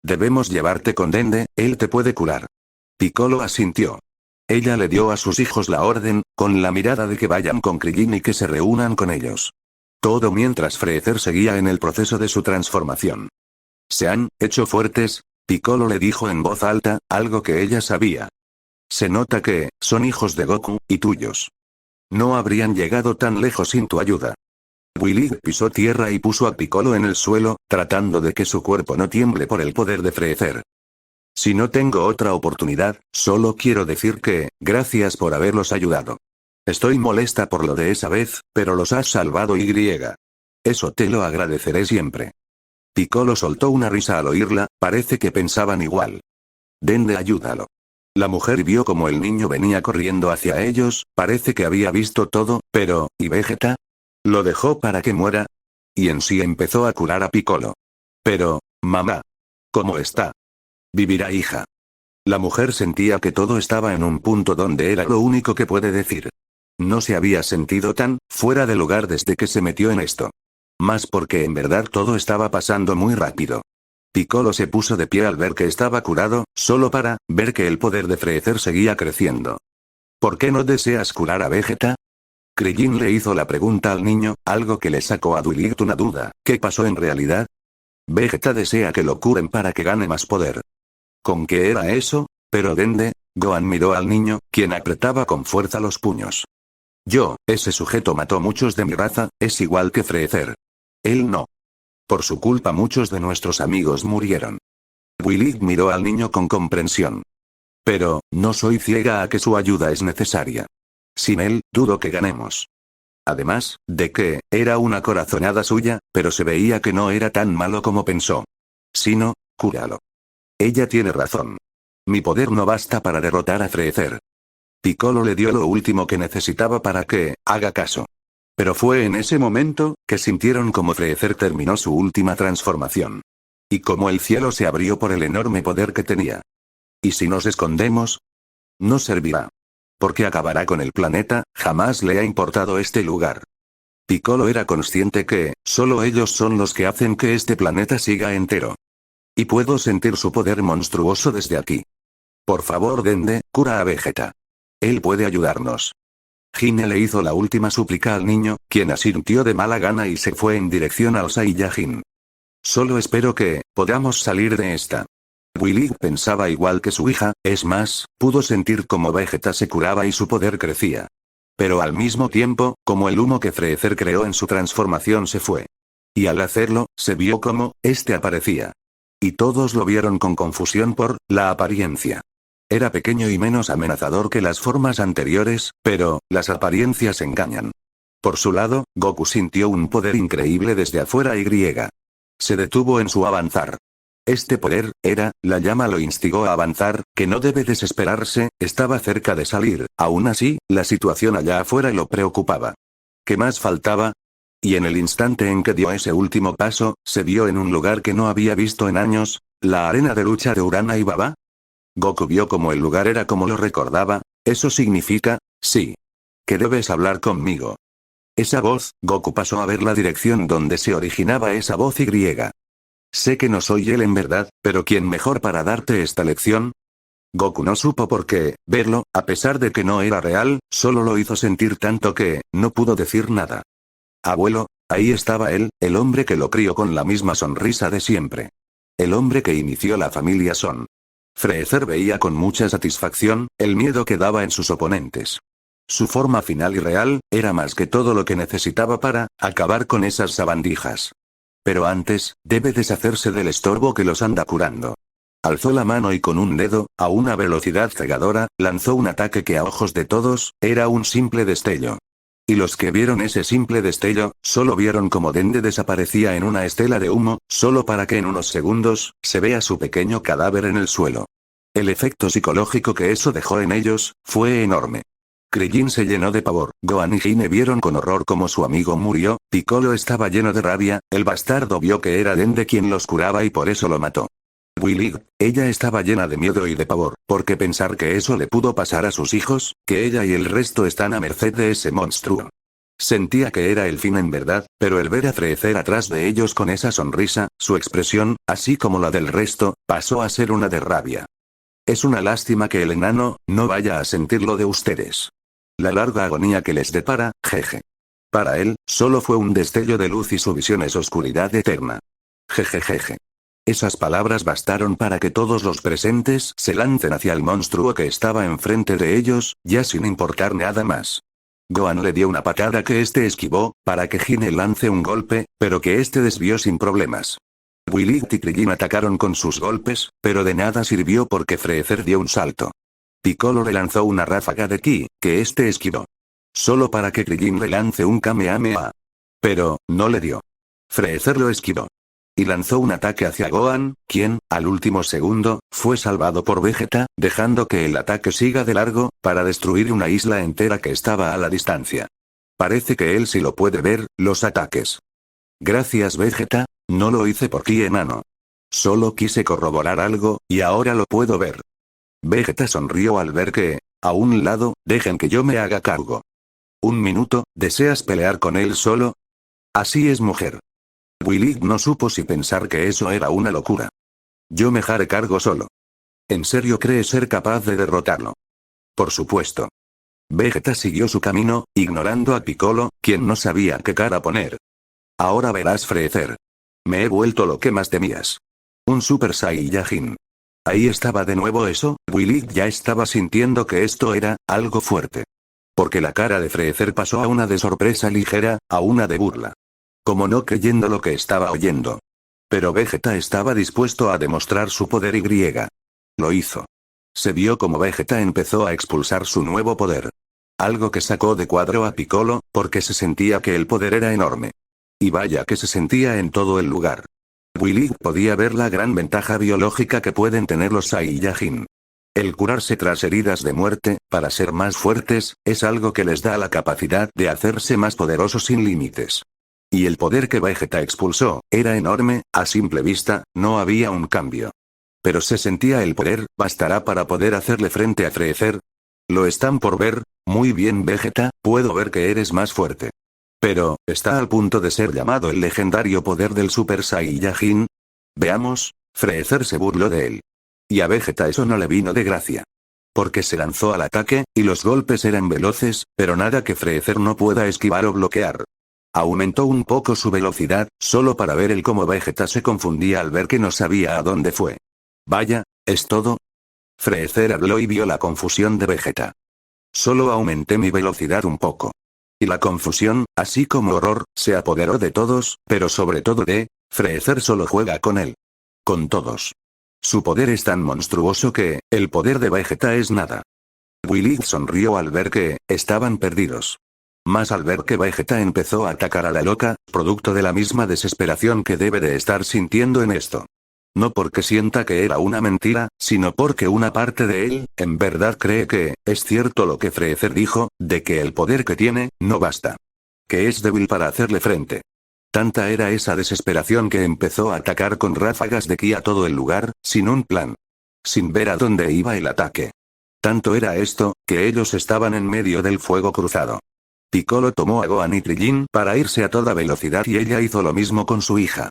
Speaker 1: Debemos llevarte con Dende, él te puede curar. Piccolo asintió. Ella le dio a sus hijos la orden, con la mirada de que vayan con Krillin y que se reúnan con ellos. Todo mientras Freezer seguía en el proceso de su transformación. ¿Se han hecho fuertes? Piccolo le dijo en voz alta, algo que ella sabía. Se nota que, son hijos de Goku, y tuyos. No habrían llegado tan lejos sin tu ayuda. Willy pisó tierra y puso a Piccolo en el suelo, tratando de que su cuerpo no tiemble por el poder de Freezer. Si no tengo otra oportunidad, solo quiero decir que, gracias por haberlos ayudado. Estoy molesta por lo de esa vez, pero los has salvado y. Eso te lo agradeceré siempre. Piccolo soltó una risa al oírla, parece que pensaban igual. Dende, ayúdalo. La mujer vio como el niño venía corriendo hacia ellos, parece que había visto todo, pero, ¿y Vegeta? ¿Lo dejó para que muera? Y en sí empezó a curar a Piccolo. Pero, mamá. ¿Cómo está? Vivirá, hija. La mujer sentía que todo estaba en un punto donde era lo único que puede decir. No se había sentido tan fuera de lugar desde que se metió en esto. Más porque en verdad todo estaba pasando muy rápido. Piccolo se puso de pie al ver que estaba curado, solo para ver que el poder de Freezer seguía creciendo. ¿Por qué no deseas curar a Vegeta? Krillin le hizo la pregunta al niño, algo que le sacó a Duilig una duda. ¿Qué pasó en realidad? Vegeta desea que lo curen para que gane más poder. ¿Con qué era eso? Pero Dende. Gohan miró al niño, quien apretaba con fuerza los puños. Ese sujeto mató muchos de mi raza, es igual que Freezer. Él no. Por su culpa muchos de nuestros amigos murieron. Willy miró al niño con comprensión. Pero, no soy ciega a que su ayuda es necesaria. Sin él, dudo que ganemos. Además, de que, era una corazonada suya, pero se veía que no era tan malo como pensó. Si no, cúralo. Ella tiene razón. Mi poder no basta para derrotar a Freezer. Piccolo le dio lo último que necesitaba para que, haga caso. Pero fue en ese momento, que sintieron como Freezer terminó su última transformación. Y como el cielo se abrió por el enorme poder que tenía. ¿Y si nos escondemos? No servirá. Porque acabará con el planeta, jamás le ha importado este lugar. Piccolo era consciente que, solo ellos son los que hacen que este planeta siga entero. Y puedo sentir su poder monstruoso desde aquí. Por favor, Dende, cura a Vegeta. Él puede ayudarnos. Hine le hizo la última súplica al niño, quien asintió de mala gana y se fue en dirección al Saiyajin. Solo espero que podamos salir de esta. Willy pensaba igual que su hija, es más, pudo sentir como Vegeta se curaba y su poder crecía. Pero al mismo tiempo, como el humo que Freezer creó en su transformación se fue. Y al hacerlo, se vio como, este aparecía. Y todos lo vieron con confusión por la apariencia. Era pequeño y menos amenazador que las formas anteriores, pero las apariencias engañan. Por su lado, Goku sintió un poder increíble desde afuera y se detuvo en su avanzar. Este poder, la llama lo instigó a avanzar, que no debe desesperarse, estaba cerca de salir, aún así, la situación allá afuera lo preocupaba. ¿Qué más faltaba? Y en el instante en que dio ese último paso, se vio en un lugar que no había visto en años, la arena de lucha de Urana y Baba. Goku vio como el lugar era como lo recordaba, eso significa, sí. Que debes hablar conmigo. Esa voz, Goku pasó a ver la dirección donde se originaba esa voz y. Sé que no soy él en verdad, pero ¿quién mejor para darte esta lección? Goku no supo por qué, verlo, a pesar de que no era real, solo lo hizo sentir tanto que, no pudo decir nada. Abuelo, ahí estaba él, el hombre que lo crió con la misma sonrisa de siempre. El hombre que inició la familia Son. Freezer veía con mucha satisfacción, el miedo que daba en sus oponentes. Su forma final y real, era más que todo lo que necesitaba para acabar con esas sabandijas. Pero antes, debe deshacerse del estorbo que los anda curando. Alzó la mano y con un dedo, a una velocidad cegadora, lanzó un ataque que a ojos de todos, era un simple destello. Y los que vieron ese simple destello, solo vieron como Dende desaparecía en una estela de humo, solo para que en unos segundos, se vea su pequeño cadáver en el suelo. El efecto psicológico que eso dejó en ellos, fue enorme. Krillin se llenó de pavor, Gohan y Hine vieron con horror cómo su amigo murió, Piccolo estaba lleno de rabia, el bastardo vio que era Dende quien los curaba y por eso lo mató. Willy, ella estaba llena de miedo y de pavor, porque pensar que eso le pudo pasar a sus hijos, que ella y el resto están a merced de ese monstruo. Sentía que era el fin en verdad, pero el ver a Freezer atrás de ellos con esa sonrisa, su expresión, así como la del resto, pasó a ser una de rabia. Es una lástima que el enano, no vaya a sentir lo de ustedes. La larga agonía que les depara, jeje. Para él, solo fue un destello de luz y su visión es oscuridad eterna. Jejejeje. Esas palabras bastaron para que todos los presentes se lancen hacia el monstruo que estaba enfrente de ellos, ya sin importar nada más. Gohan le dio una patada que este esquivó, para que Hine lance un golpe, pero que este desvió sin problemas. Willy y Krillin atacaron con sus golpes, pero de nada sirvió porque Freezer dio un salto. Piccolo le lanzó una ráfaga de ki, que este esquivó. Solo para que Krillin le lance un Kamehameha. Pero, no le dio. Freezer lo esquivó. Y lanzó un ataque hacia Gohan, quien, al último segundo, fue salvado por Vegeta, dejando que el ataque siga de largo, para destruir una isla entera que estaba a la distancia. Parece que él sí lo puede ver, los ataques. Gracias Vegeta, no lo hice por ti enano. Solo quise corroborar algo, y ahora lo puedo ver. Vegeta sonrió al ver que, a un lado, dejen que yo me haga cargo. Un minuto, ¿deseas pelear con él solo? Así es mujer. Willy no supo si pensar que eso era una locura. Yo me haré cargo solo. ¿En serio crees ser capaz de derrotarlo? Por supuesto. Vegeta siguió su camino, ignorando a Piccolo, quien no sabía qué cara poner. Ahora verás Freezer. Me he vuelto lo que más temías. Un Super Saiyajin. Ahí estaba de nuevo eso, Willy ya estaba sintiendo que esto era algo fuerte. Porque la cara de Freezer pasó a una de sorpresa ligera, a una de burla. Como no creyendo lo que estaba oyendo. Pero Vegeta estaba dispuesto a demostrar su poder y. Lo hizo. Se vio como Vegeta empezó a expulsar su nuevo poder. Algo que sacó de cuadro a Piccolo, porque se sentía que el poder era enorme. Y vaya que se sentía en todo el lugar. Willy podía ver la gran ventaja biológica que pueden tener los Saiyajin. El curarse tras heridas de muerte, para ser más fuertes, es algo que les da la capacidad de hacerse más poderosos sin límites. Y el poder que Vegeta expulsó, era enorme, a simple vista, no había un cambio. Pero se sentía el poder, ¿bastará para poder hacerle frente a Freezer? Lo están por ver, muy bien Vegeta, puedo ver que eres más fuerte. Pero, ¿está al punto de ser llamado el legendario poder del Super Saiyajin? Veamos, Freezer se burló de él. Y a Vegeta eso no le vino de gracia. Porque se lanzó al ataque, y los golpes eran veloces, pero nada que Freezer no pueda esquivar o bloquear. Aumentó un poco su velocidad, solo para ver el cómo Vegeta se confundía al ver que no sabía a dónde fue. Vaya, ¿es todo? Freezer habló y vio la confusión de Vegeta. Solo aumenté mi velocidad un poco. Y la confusión, así como horror, se apoderó de todos, pero sobre todo de Freezer solo juega con él. Con todos. Su poder es tan monstruoso que, el poder de Vegeta es nada. Willy sonrió al ver que, estaban perdidos. Más al ver que Vegeta empezó a atacar a la loca, producto de la misma desesperación que debe de estar sintiendo en esto. No porque sienta que era una mentira, sino porque una parte de él, en verdad cree que, es cierto lo que Freezer dijo, de que el poder que tiene, no basta. Que es débil para hacerle frente. Tanta era esa desesperación que empezó a atacar con ráfagas de ki a todo el lugar, sin un plan. Sin ver a dónde iba el ataque. Tanto era esto, que ellos estaban en medio del fuego cruzado. Piccolo tomó a Gohan y Krillin para irse a toda velocidad y ella hizo lo mismo con su hija.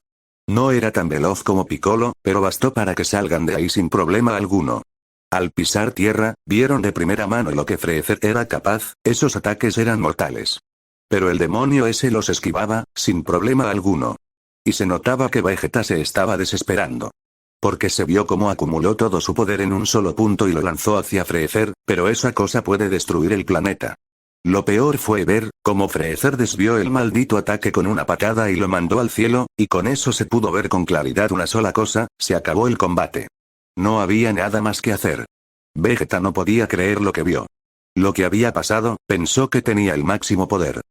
Speaker 1: No era tan veloz como Piccolo, pero bastó para que salgan de ahí sin problema alguno. Al pisar tierra, vieron de primera mano lo que Freezer era capaz, esos ataques eran mortales. Pero el demonio ese los esquivaba, sin problema alguno. Y se notaba que Vegeta se estaba desesperando. Porque se vio cómo acumuló todo su poder en un solo punto y lo lanzó hacia Freezer, pero esa cosa puede destruir el planeta. Lo peor fue ver cómo Freezer desvió el maldito ataque con una patada y lo mandó al cielo, y con eso se pudo ver con claridad una sola cosa, se acabó el combate. No había nada más que hacer. Vegeta no podía creer lo que vio. Lo que había pasado, pensó que tenía el máximo poder.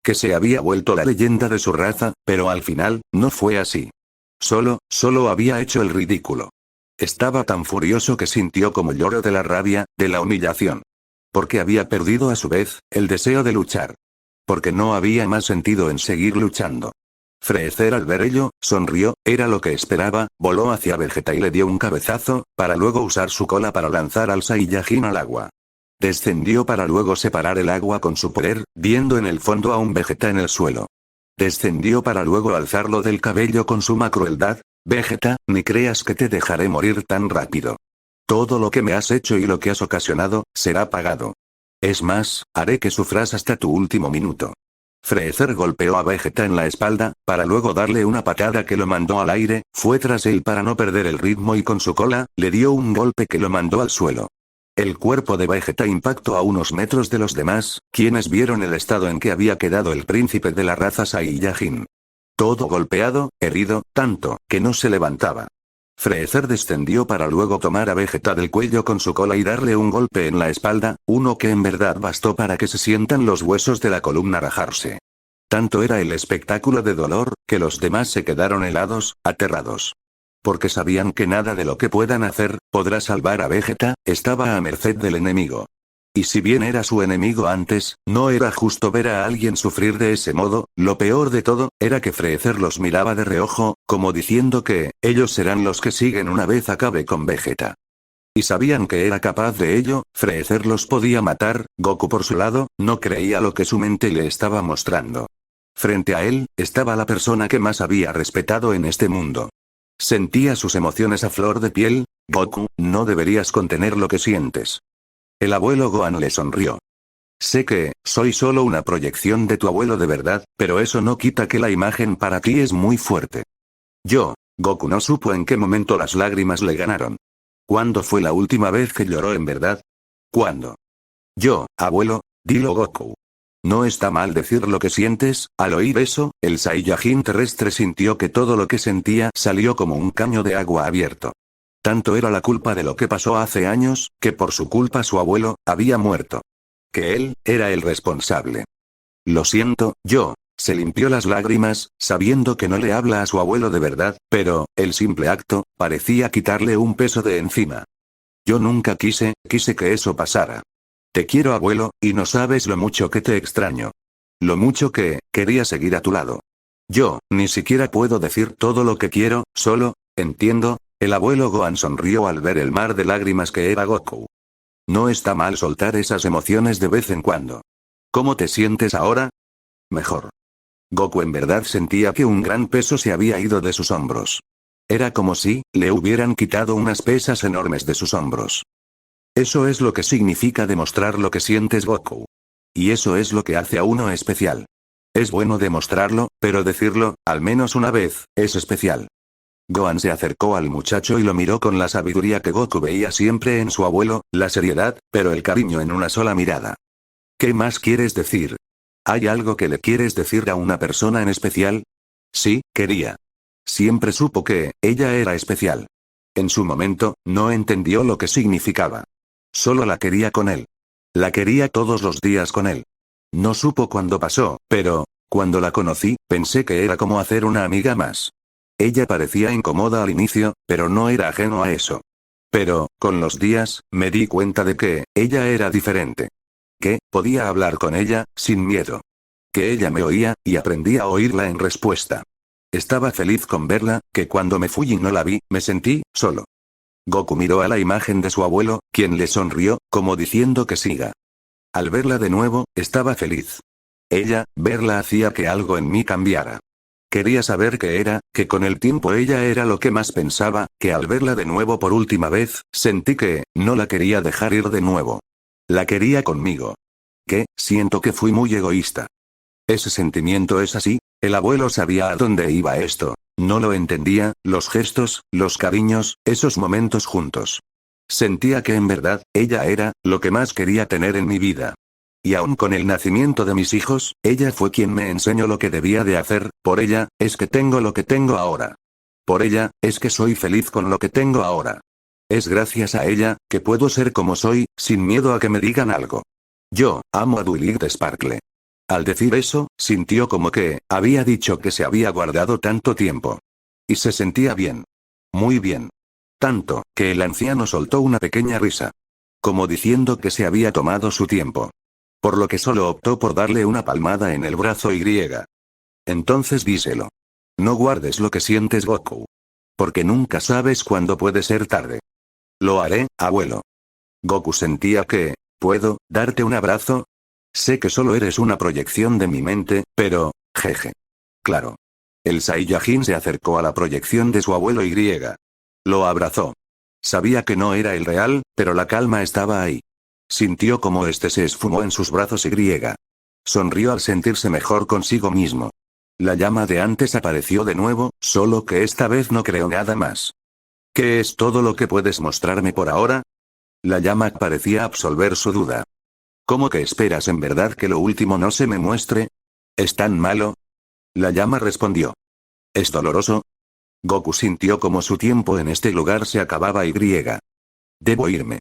Speaker 1: Que se había vuelto la leyenda de su raza, pero al final, no fue así. Solo había hecho el ridículo. Estaba tan furioso que sintió como lloro de la rabia, de la humillación. Porque había perdido a su vez, el deseo de luchar. Porque no había más sentido en seguir luchando. Freezer al ver ello, sonrió, era lo que esperaba, voló hacia Vegeta y le dio un cabezazo, para luego usar su cola para lanzar al Saiyajin al agua. Descendió para luego separar el agua con su poder, viendo en el fondo a un Vegeta en el suelo. Descendió para luego alzarlo del cabello con suma crueldad. Vegeta, ni creas que te dejaré morir tan rápido. Todo lo que me has hecho y lo que has ocasionado, será pagado. Es más, haré que sufras hasta tu último minuto. Freezer golpeó a Vegeta en la espalda, para luego darle una patada que lo mandó al aire, fue tras él para no perder el ritmo y con su cola, le dio un golpe que lo mandó al suelo. El cuerpo de Vegeta impactó a unos metros de los demás, quienes vieron el estado en que había quedado el príncipe de la raza Saiyajin. Todo golpeado, herido, tanto, que no se levantaba. Freezer descendió para luego tomar a Vegeta del cuello con su cola y darle un golpe en la espalda, uno que en verdad bastó para que se sientan los huesos de la columna rajarse. Tanto era el espectáculo de dolor, que los demás se quedaron helados, aterrados. Porque sabían que nada de lo que puedan hacer, podrá salvar a Vegeta, estaba a merced del enemigo. Y si bien era su enemigo antes, no era justo ver a alguien sufrir de ese modo, lo peor de todo, era que Freezer los miraba de reojo, como diciendo que, ellos serán los que siguen una vez acabe con Vegeta. Y sabían que era capaz de ello, Freezer los podía matar, Goku por su lado, no creía lo que su mente le estaba mostrando. Frente a él, estaba la persona que más había respetado en este mundo. Sentía sus emociones a flor de piel. Goku, no deberías contener lo que sientes. El abuelo Gohan le sonrió. Sé que, soy solo una proyección de tu abuelo de verdad, pero eso no quita que la imagen para ti es muy fuerte. Goku no supo en qué momento las lágrimas le ganaron. ¿Cuándo fue la última vez que lloró en verdad? ¿Cuándo? Abuelo, dilo Goku. No está mal decir lo que sientes. Al oír eso, el Saiyajin terrestre sintió que todo lo que sentía salió como un caño de agua abierto. Tanto era la culpa de lo que pasó hace años, que por su culpa su abuelo, había muerto. Que él, era el responsable. Lo siento, se limpió las lágrimas, sabiendo que no le habla a su abuelo de verdad, pero, el simple acto, parecía quitarle un peso de encima. Yo nunca quise que eso pasara. Te quiero abuelo, y no sabes lo mucho que te extraño. Lo mucho que, quería seguir a tu lado. Ni siquiera puedo decir todo lo que quiero, solo, entiendo. El abuelo Gohan sonrió al ver el mar de lágrimas que era Goku. No está mal soltar esas emociones de vez en cuando. ¿Cómo te sientes ahora? Mejor. Goku en verdad sentía que un gran peso se había ido de sus hombros. Era como si, le hubieran quitado unas pesas enormes de sus hombros. Eso es lo que significa demostrar lo que sientes, Goku. Y eso es lo que hace a uno especial. Es bueno demostrarlo, pero decirlo, al menos una vez, es especial. Gohan se acercó al muchacho y lo miró con la sabiduría que Goku veía siempre en su abuelo, la seriedad, pero el cariño en una sola mirada. ¿Qué más quieres decir? ¿Hay algo que le quieres decir a una persona en especial? Sí, quería. Siempre supo que, ella era especial. En su momento, no entendió lo que significaba. Solo la quería con él. La quería todos los días con él. No supo cuándo pasó, pero, cuando la conocí, pensé que era como hacer una amiga más. Ella parecía incómoda al inicio, pero no era ajeno a eso. Pero, con los días, me di cuenta de que, ella era diferente. Que, podía hablar con ella, sin miedo. Que ella me oía, y aprendí a oírla en respuesta. Estaba feliz con verla, que cuando me fui y no la vi, me sentí, solo. Goku miró a la imagen de su abuelo, quien le sonrió, como diciendo que siga. Al verla de nuevo, estaba feliz. Ella, verla hacía que algo en mí cambiara. Quería saber qué era, que con el tiempo ella era lo que más pensaba, que al verla de nuevo por última vez, sentí que, no la quería dejar ir de nuevo. La quería conmigo. Que, siento que fui muy egoísta. Ese sentimiento es así, el abuelo sabía a dónde iba esto, no lo entendía, los gestos, los cariños, esos momentos juntos. Sentía que en verdad, ella era, lo que más quería tener en mi vida. Y aun con el nacimiento de mis hijos, ella fue quien me enseñó lo que debía de hacer, por ella, es que tengo lo que tengo ahora. Por ella, es que soy feliz con lo que tengo ahora. Es gracias a ella, que puedo ser como soy, sin miedo a que me digan algo. Yo, amo a Duilid Sparkle. Al decir eso, sintió como que, había dicho que se había guardado tanto tiempo. Y se sentía bien. Muy bien. Tanto, que el anciano soltó una pequeña risa. Como diciendo que se había tomado su tiempo. Por lo que solo optó por darle una palmada en el brazo y. Entonces díselo. No guardes lo que sientes, Goku. Porque nunca sabes cuándo puede ser tarde. Lo haré, abuelo. Goku sentía que, ¿puedo darte un abrazo? Sé que solo eres una proyección de mi mente, pero, jeje. Claro. El Saiyajin se acercó a la proyección de su abuelo y. Lo abrazó. Sabía que no era el real, pero la calma estaba ahí. Sintió como este se esfumó en sus brazos y. Sonrió al sentirse mejor consigo mismo. La llama de antes apareció de nuevo, solo que esta vez no creo nada más. ¿Qué es todo lo que puedes mostrarme por ahora? La llama parecía absolver su duda. ¿Cómo que esperas en verdad que lo último no se me muestre? ¿Es tan malo? La llama respondió. ¿Es doloroso? Goku sintió como su tiempo en este lugar se acababa y. Debo irme.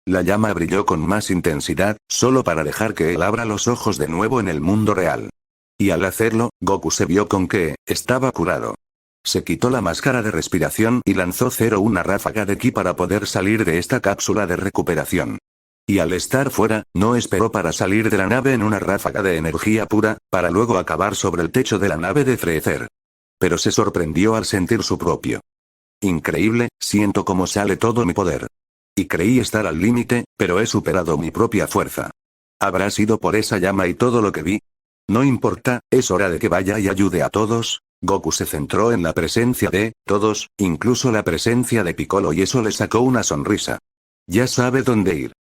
Speaker 1: La llama brilló con más intensidad, solo para dejar que él abra los ojos de nuevo en el mundo real. Y al hacerlo, Goku se vio con que, estaba curado. Se quitó la máscara de respiración y lanzó una ráfaga de ki para poder salir de esta cápsula de recuperación. Y al estar fuera, no esperó para salir de la nave en una ráfaga de energía pura, para luego acabar sobre el techo de la nave de Freezer. Pero se sorprendió al sentir su propio. Increíble, siento cómo sale todo mi poder. Y creí estar al límite, pero he superado mi propia fuerza. ¿Habrá sido por esa llama y todo lo que vi? No importa, es hora de que vaya y ayude a todos. Goku se centró en la presencia de todos, incluso la presencia de Piccolo, y eso le sacó una sonrisa. Ya sabe dónde ir.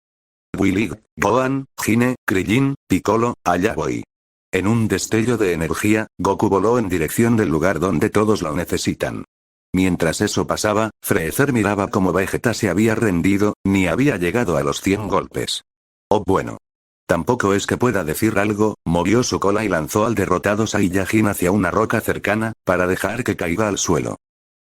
Speaker 1: Willy, Gohan, Gine, Krillin, Piccolo, allá voy. En un destello de energía, Goku voló en dirección del lugar donde todos lo necesitan. Mientras eso pasaba, Freezer miraba cómo Vegeta se había rendido, ni había llegado a los 100 golpes. Oh bueno. Tampoco es que pueda decir algo, movió su cola y lanzó al derrotado Saiyajin hacia una roca cercana, para dejar que caiga al suelo.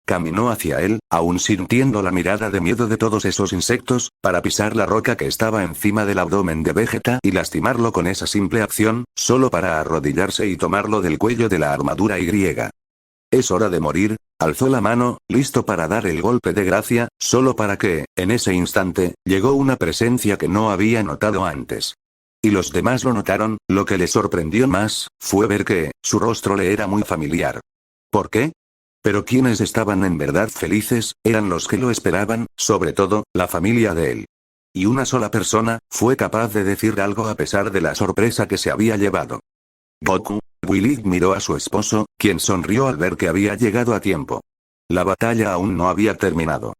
Speaker 1: Caminó hacia él, aún sintiendo la mirada de miedo de todos esos insectos, para pisar la roca que estaba encima del abdomen de Vegeta y lastimarlo con esa simple acción, solo para arrodillarse y tomarlo del cuello de la armadura Y. Es hora de morir, alzó la mano, listo para dar el golpe de gracia, solo para que, en ese instante, llegó una presencia que no había notado antes. Y los demás lo notaron, lo que le sorprendió más, fue ver que, su rostro le era muy familiar. ¿Por qué? Pero quienes estaban en verdad felices, eran los que lo esperaban, sobre todo, la familia de él. Y una sola persona, fue capaz de decir algo a pesar de la sorpresa que se había llevado. Goku. Willy miró a su esposo, quien sonrió al ver que había llegado a tiempo. La batalla aún no había terminado.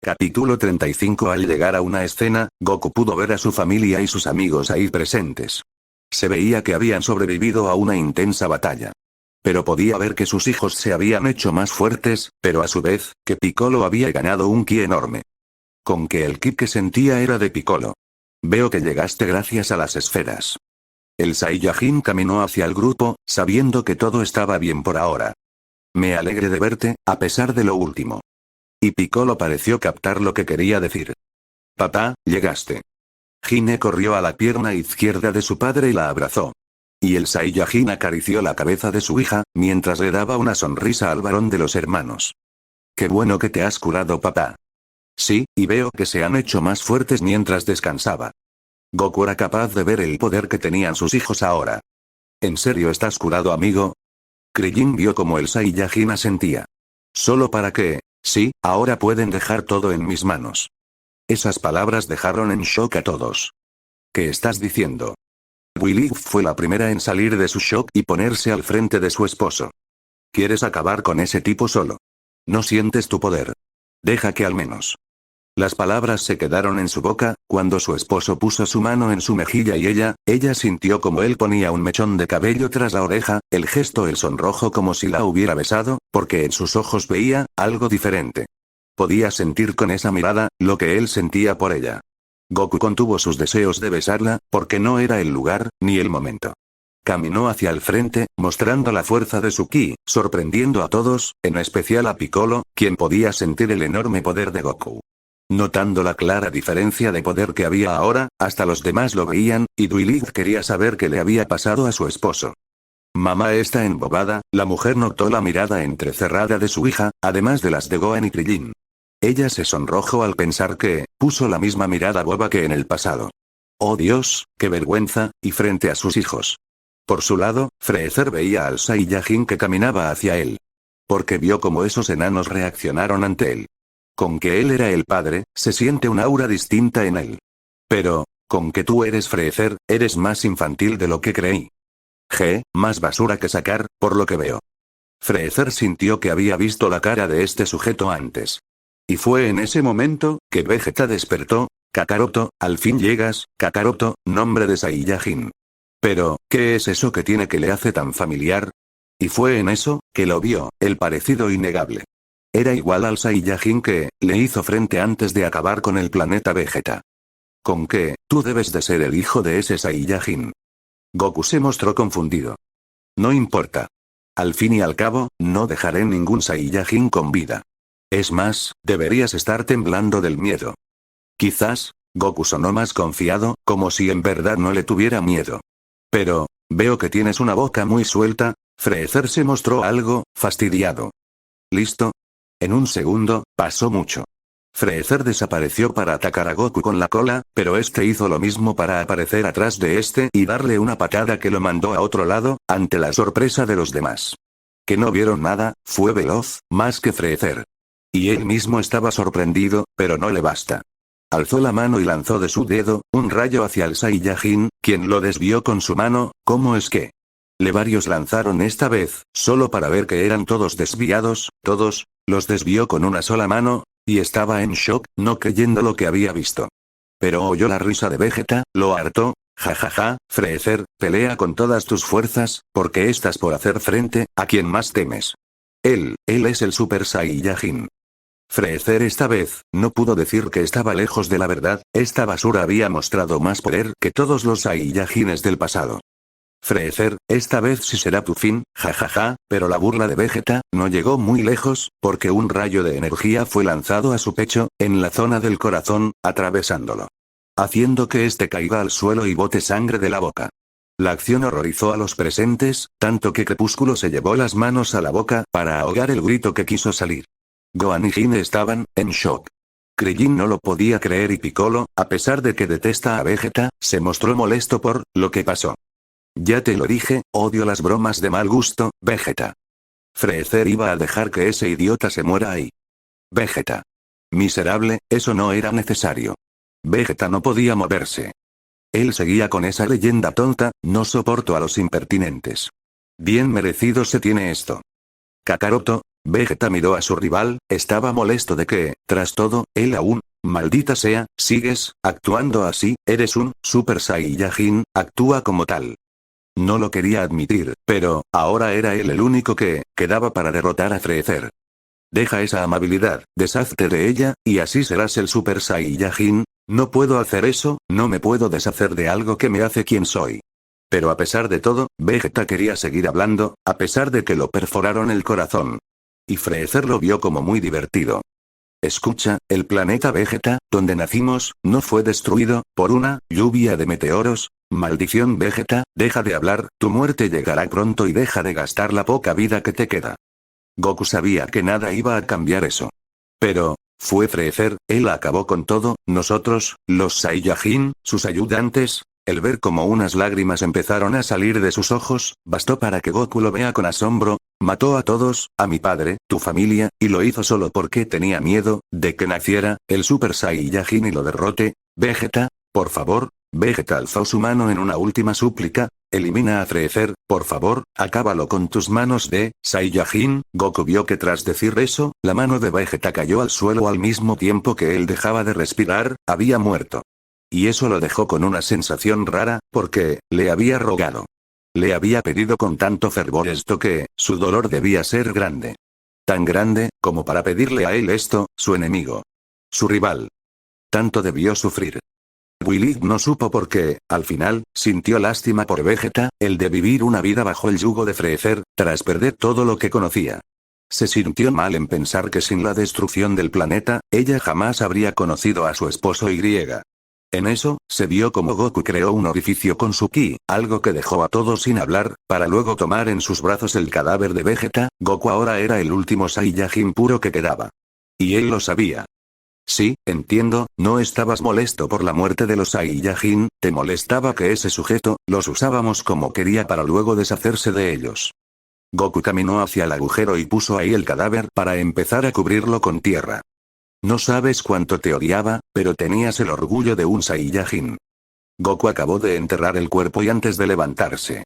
Speaker 1: Capítulo 35. Al llegar a una escena, Goku pudo ver a su familia y sus amigos ahí presentes. Se veía que habían sobrevivido a una intensa batalla. Pero podía ver que sus hijos se habían hecho más fuertes, pero a su vez, que Piccolo había ganado un ki enorme. Con que el ki que sentía era de Piccolo. Veo que llegaste gracias a las esferas. El Saiyajin caminó hacia el grupo, sabiendo que todo estaba bien por ahora. Me alegre de verte, a pesar de lo último. Y Piccolo pareció captar lo que quería decir. Papá, llegaste. Hine corrió a la pierna izquierda de su padre y la abrazó. Y el Saiyajin acarició la cabeza de su hija, mientras le daba una sonrisa al varón de los hermanos. Qué bueno que te has curado, papá. Sí, y veo que se han hecho más fuertes mientras descansaba. Goku era capaz de ver el poder que tenían sus hijos ahora. ¿En serio estás curado, amigo? Krillin vio como el Saiyajin asentía. Solo para que, sí, ahora pueden dejar todo en mis manos. Esas palabras dejaron en shock a todos. ¿Qué estás diciendo? Willy fue la primera en salir de su shock y ponerse al frente de su esposo. ¿Quieres acabar con ese tipo solo? ¿No sientes tu poder? Deja que al menos. Las palabras se quedaron en su boca, cuando su esposo puso su mano en su mejilla y ella sintió como él ponía un mechón de cabello tras la oreja, el gesto el sonrojo como si la hubiera besado, porque en sus ojos veía algo diferente. Podía sentir con esa mirada, lo que él sentía por ella. Goku contuvo sus deseos de besarla, porque no era el lugar, ni el momento. Caminó hacia el frente, mostrando la fuerza de su ki, sorprendiendo a todos, en especial a Piccolo, quien podía sentir el enorme poder de Goku. Notando la clara diferencia de poder que había ahora, hasta los demás lo veían, y Duilith quería saber qué le había pasado a su esposo. Mamá está embobada, la mujer notó la mirada entrecerrada de su hija, además de las de Gohan y Krillin. Ella se sonrojó al pensar que, puso la misma mirada boba que en el pasado. Oh Dios, qué vergüenza, y frente a sus hijos. Por su lado, Freezer veía al Saiyajin que caminaba hacia él. Porque vio cómo esos enanos reaccionaron ante él. Con que él era el padre, se siente un aura distinta en él. Pero, con que tú eres Freezer, eres más infantil de lo que creí. Más basura que sacar, por lo que veo. Freezer sintió que había visto la cara de este sujeto antes. Y fue en ese momento, que Vegeta despertó. Kakaroto, al fin llegas, Kakaroto, nombre de Saiyajin. Pero, ¿qué es eso que tiene que le hace tan familiar? Y fue en eso, que lo vio, el parecido innegable. Era igual al Saiyajin que le hizo frente antes de acabar con el planeta Vegeta. ¿Con qué? Tú debes de ser el hijo de ese Saiyajin. Goku se mostró confundido. No importa. Al fin y al cabo, no dejaré ningún Saiyajin con vida. Es más, deberías estar temblando del miedo. Quizás, Goku sonó más confiado, como si en verdad no le tuviera miedo. Pero, veo que tienes una boca muy suelta. Freezer se mostró algo fastidiado. ¿Listo? En un segundo, pasó mucho. Freezer desapareció para atacar a Goku con la cola, pero este hizo lo mismo para aparecer atrás de este y darle una patada que lo mandó a otro lado, ante la sorpresa de los demás. Que no vieron nada, fue veloz, más que Freezer. Y él mismo estaba sorprendido, pero no le basta. Alzó la mano y lanzó de su dedo, un rayo hacia el Saiyajin, quien lo desvió con su mano. ¿Cómo es que? Varios lanzaron esta vez, solo para ver que eran todos desviados, todos, los desvió con una sola mano, y estaba en shock, no creyendo lo que había visto. Pero oyó la risa de Vegeta, lo hartó. Jajaja, Freezer, pelea con todas tus fuerzas, porque estás por hacer frente a quien más temes. Él es el Super Saiyajin. Freezer esta vez, no pudo decir que estaba lejos de la verdad, esta basura había mostrado más poder que todos los Saiyajines del pasado. Freezer, esta vez sí será tu fin, jajaja, pero la burla de Vegeta no llegó muy lejos, porque un rayo de energía fue lanzado a su pecho, en la zona del corazón, atravesándolo. Haciendo que este caiga al suelo y bote sangre de la boca. La acción horrorizó a los presentes, tanto que Crepúsculo se llevó las manos a la boca para ahogar el grito que quiso salir. Gohan y Hine estaban en shock. Krillin no lo podía creer y Piccolo, a pesar de que detesta a Vegeta, se mostró molesto por lo que pasó. Ya te lo dije, odio las bromas de mal gusto, Vegeta. Freezer iba a dejar que ese idiota se muera ahí. Vegeta. Miserable, eso no era necesario. Vegeta no podía moverse. Él seguía con esa leyenda tonta, no soporto a los impertinentes. Bien merecido se tiene esto. Kakaroto, Vegeta miró a su rival, estaba molesto de que, tras todo, él aún, maldita sea, sigues, actuando así, eres un, Super Saiyajin, actúa como tal. No lo quería admitir, pero, ahora era él el único que, quedaba para derrotar a Freezer. Deja esa amabilidad, deshazte de ella, y así serás el Super Saiyajin. No puedo hacer eso, no me puedo deshacer de algo que me hace quien soy. Pero a pesar de todo, Vegeta quería seguir hablando, a pesar de que lo perforaron el corazón. Y Freezer lo vio como muy divertido. Escucha, el planeta Vegeta, donde nacimos, no fue destruido, por una, lluvia de meteoros. Maldición Vegeta, deja de hablar, tu muerte llegará pronto y deja de gastar la poca vida que te queda. Goku sabía que nada iba a cambiar eso. Pero, fue Freezer, él acabó con todo, nosotros, los Saiyajin, sus ayudantes. El ver cómo unas lágrimas empezaron a salir de sus ojos, bastó para que Goku lo vea con asombro. Mató a todos, a mi padre, tu familia, y lo hizo solo porque tenía miedo, de que naciera, el Super Saiyajin y lo derrote. Vegeta, por favor. Vegeta alzó su mano en una última súplica. Elimina a Freezer, por favor, acábalo con tus manos de Saiyajin. Goku vio que tras decir eso, la mano de Vegeta cayó al suelo al mismo tiempo que él dejaba de respirar, había muerto. Y eso lo dejó con una sensación rara, porque, le había rogado. Le había pedido con tanto fervor esto que, su dolor debía ser grande. Tan grande, como para pedirle a él esto, su enemigo. Su rival. Tanto debió sufrir. Willy no supo por qué, al final, sintió lástima por Vegeta, el de vivir una vida bajo el yugo de Freezer, tras perder todo lo que conocía. Se sintió mal en pensar que sin la destrucción del planeta, ella jamás habría conocido a su esposo Y. En eso, se vio como Goku creó un orificio con su ki, algo que dejó a todos sin hablar, para luego tomar en sus brazos el cadáver de Vegeta. Goku ahora era el último Saiyajin puro que quedaba. Y él lo sabía. Sí, entiendo, no estabas molesto por la muerte de los Saiyajin, te molestaba que ese sujeto, los usábamos como quería para luego deshacerse de ellos. Goku caminó hacia el agujero y puso ahí el cadáver para empezar a cubrirlo con tierra. No sabes cuánto te odiaba, pero tenías el orgullo de un Saiyajin. Goku acabó de enterrar el cuerpo y antes de levantarse.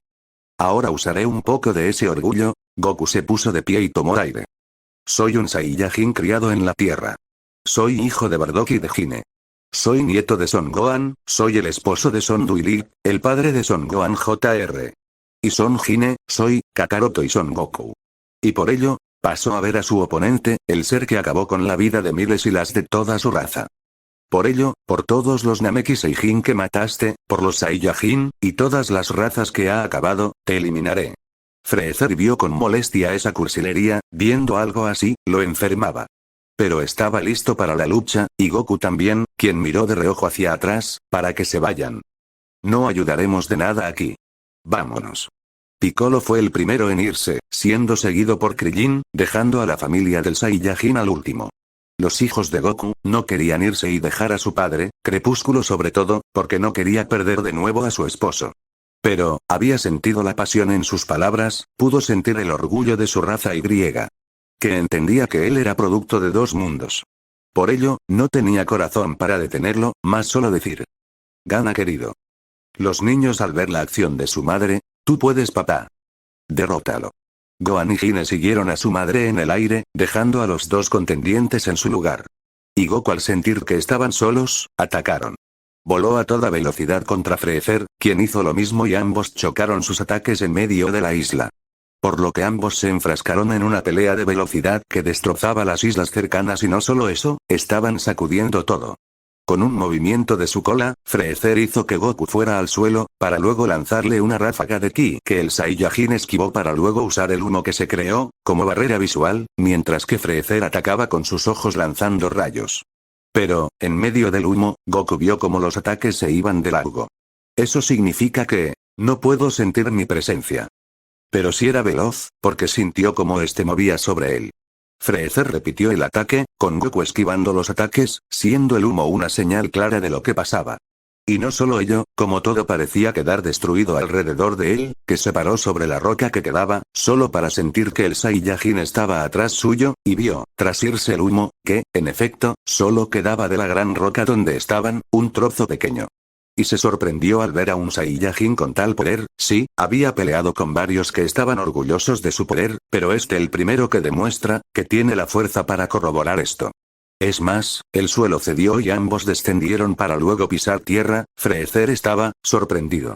Speaker 1: Ahora usaré un poco de ese orgullo. Goku se puso de pie y tomó aire. Soy un Saiyajin criado en la tierra. Soy hijo de Bardock y de Hine. Soy nieto de Son Gohan, soy el esposo de Son Duilin, el padre de Son Gohan Jr. Y Son Hine, soy Kakaroto y Son Goku. Y por ello, pasó a ver a su oponente, el ser que acabó con la vida de miles y las de toda su raza. Por ello, por todos los Namek y Seijin que mataste, por los Saiyajin, y todas las razas que ha acabado, te eliminaré. Freezer vio con molestia esa cursilería, viendo algo así, lo enfermaba. Pero estaba listo para la lucha, y Goku también, quien miró de reojo hacia atrás, para que se vayan. No ayudaremos de nada aquí. Vámonos. Piccolo fue el primero en irse, siendo seguido por Krillin, dejando a la familia del Saiyajin al último. Los hijos de Goku, no querían irse y dejar a su padre, Crepúsculo sobre todo, porque no quería perder de nuevo a su esposo. Pero, había sentido la pasión en sus palabras, pudo sentir el orgullo de su raza Y. Que entendía que él era producto de dos mundos. Por ello, no tenía corazón para detenerlo, más solo decir. Gana querido. Los niños al ver la acción de su madre, tú puedes papá. Derrótalo. Gohan y Hine siguieron a su madre en el aire, dejando a los dos contendientes en su lugar. Y Goku al sentir que estaban solos, atacaron. Voló a toda velocidad contra Freezer, quien hizo lo mismo y ambos chocaron sus ataques en medio de la isla. Por lo que ambos se enfrascaron en una pelea de velocidad que destrozaba las islas cercanas y no solo eso, estaban sacudiendo todo. Con un movimiento de su cola, Freezer hizo que Goku fuera al suelo, para luego lanzarle una ráfaga de ki que el Saiyajin esquivó para luego usar el humo que se creó, como barrera visual, mientras que Freezer atacaba con sus ojos lanzando rayos. Pero, en medio del humo, Goku vio como los ataques se iban de largo. Eso significa que, no puedo sentir mi presencia. Pero sí era veloz, porque sintió como este movía sobre él. Freezer repitió el ataque, con Goku esquivando los ataques, siendo el humo una señal clara de lo que pasaba. Y no solo ello, como todo parecía quedar destruido alrededor de él, que se paró sobre la roca que quedaba, solo para sentir que el Saiyajin estaba atrás suyo, y vio, tras irse el humo, que, en efecto, solo quedaba de la gran roca donde estaban, un trozo pequeño. y se sorprendió al ver a un Saiyajin con tal poder. Sí, había peleado con varios que estaban orgullosos de su poder, pero el primero que demuestra que tiene la fuerza para corroborar esto. Es más, el suelo cedió y ambos descendieron para luego pisar tierra. Freezer estaba sorprendido.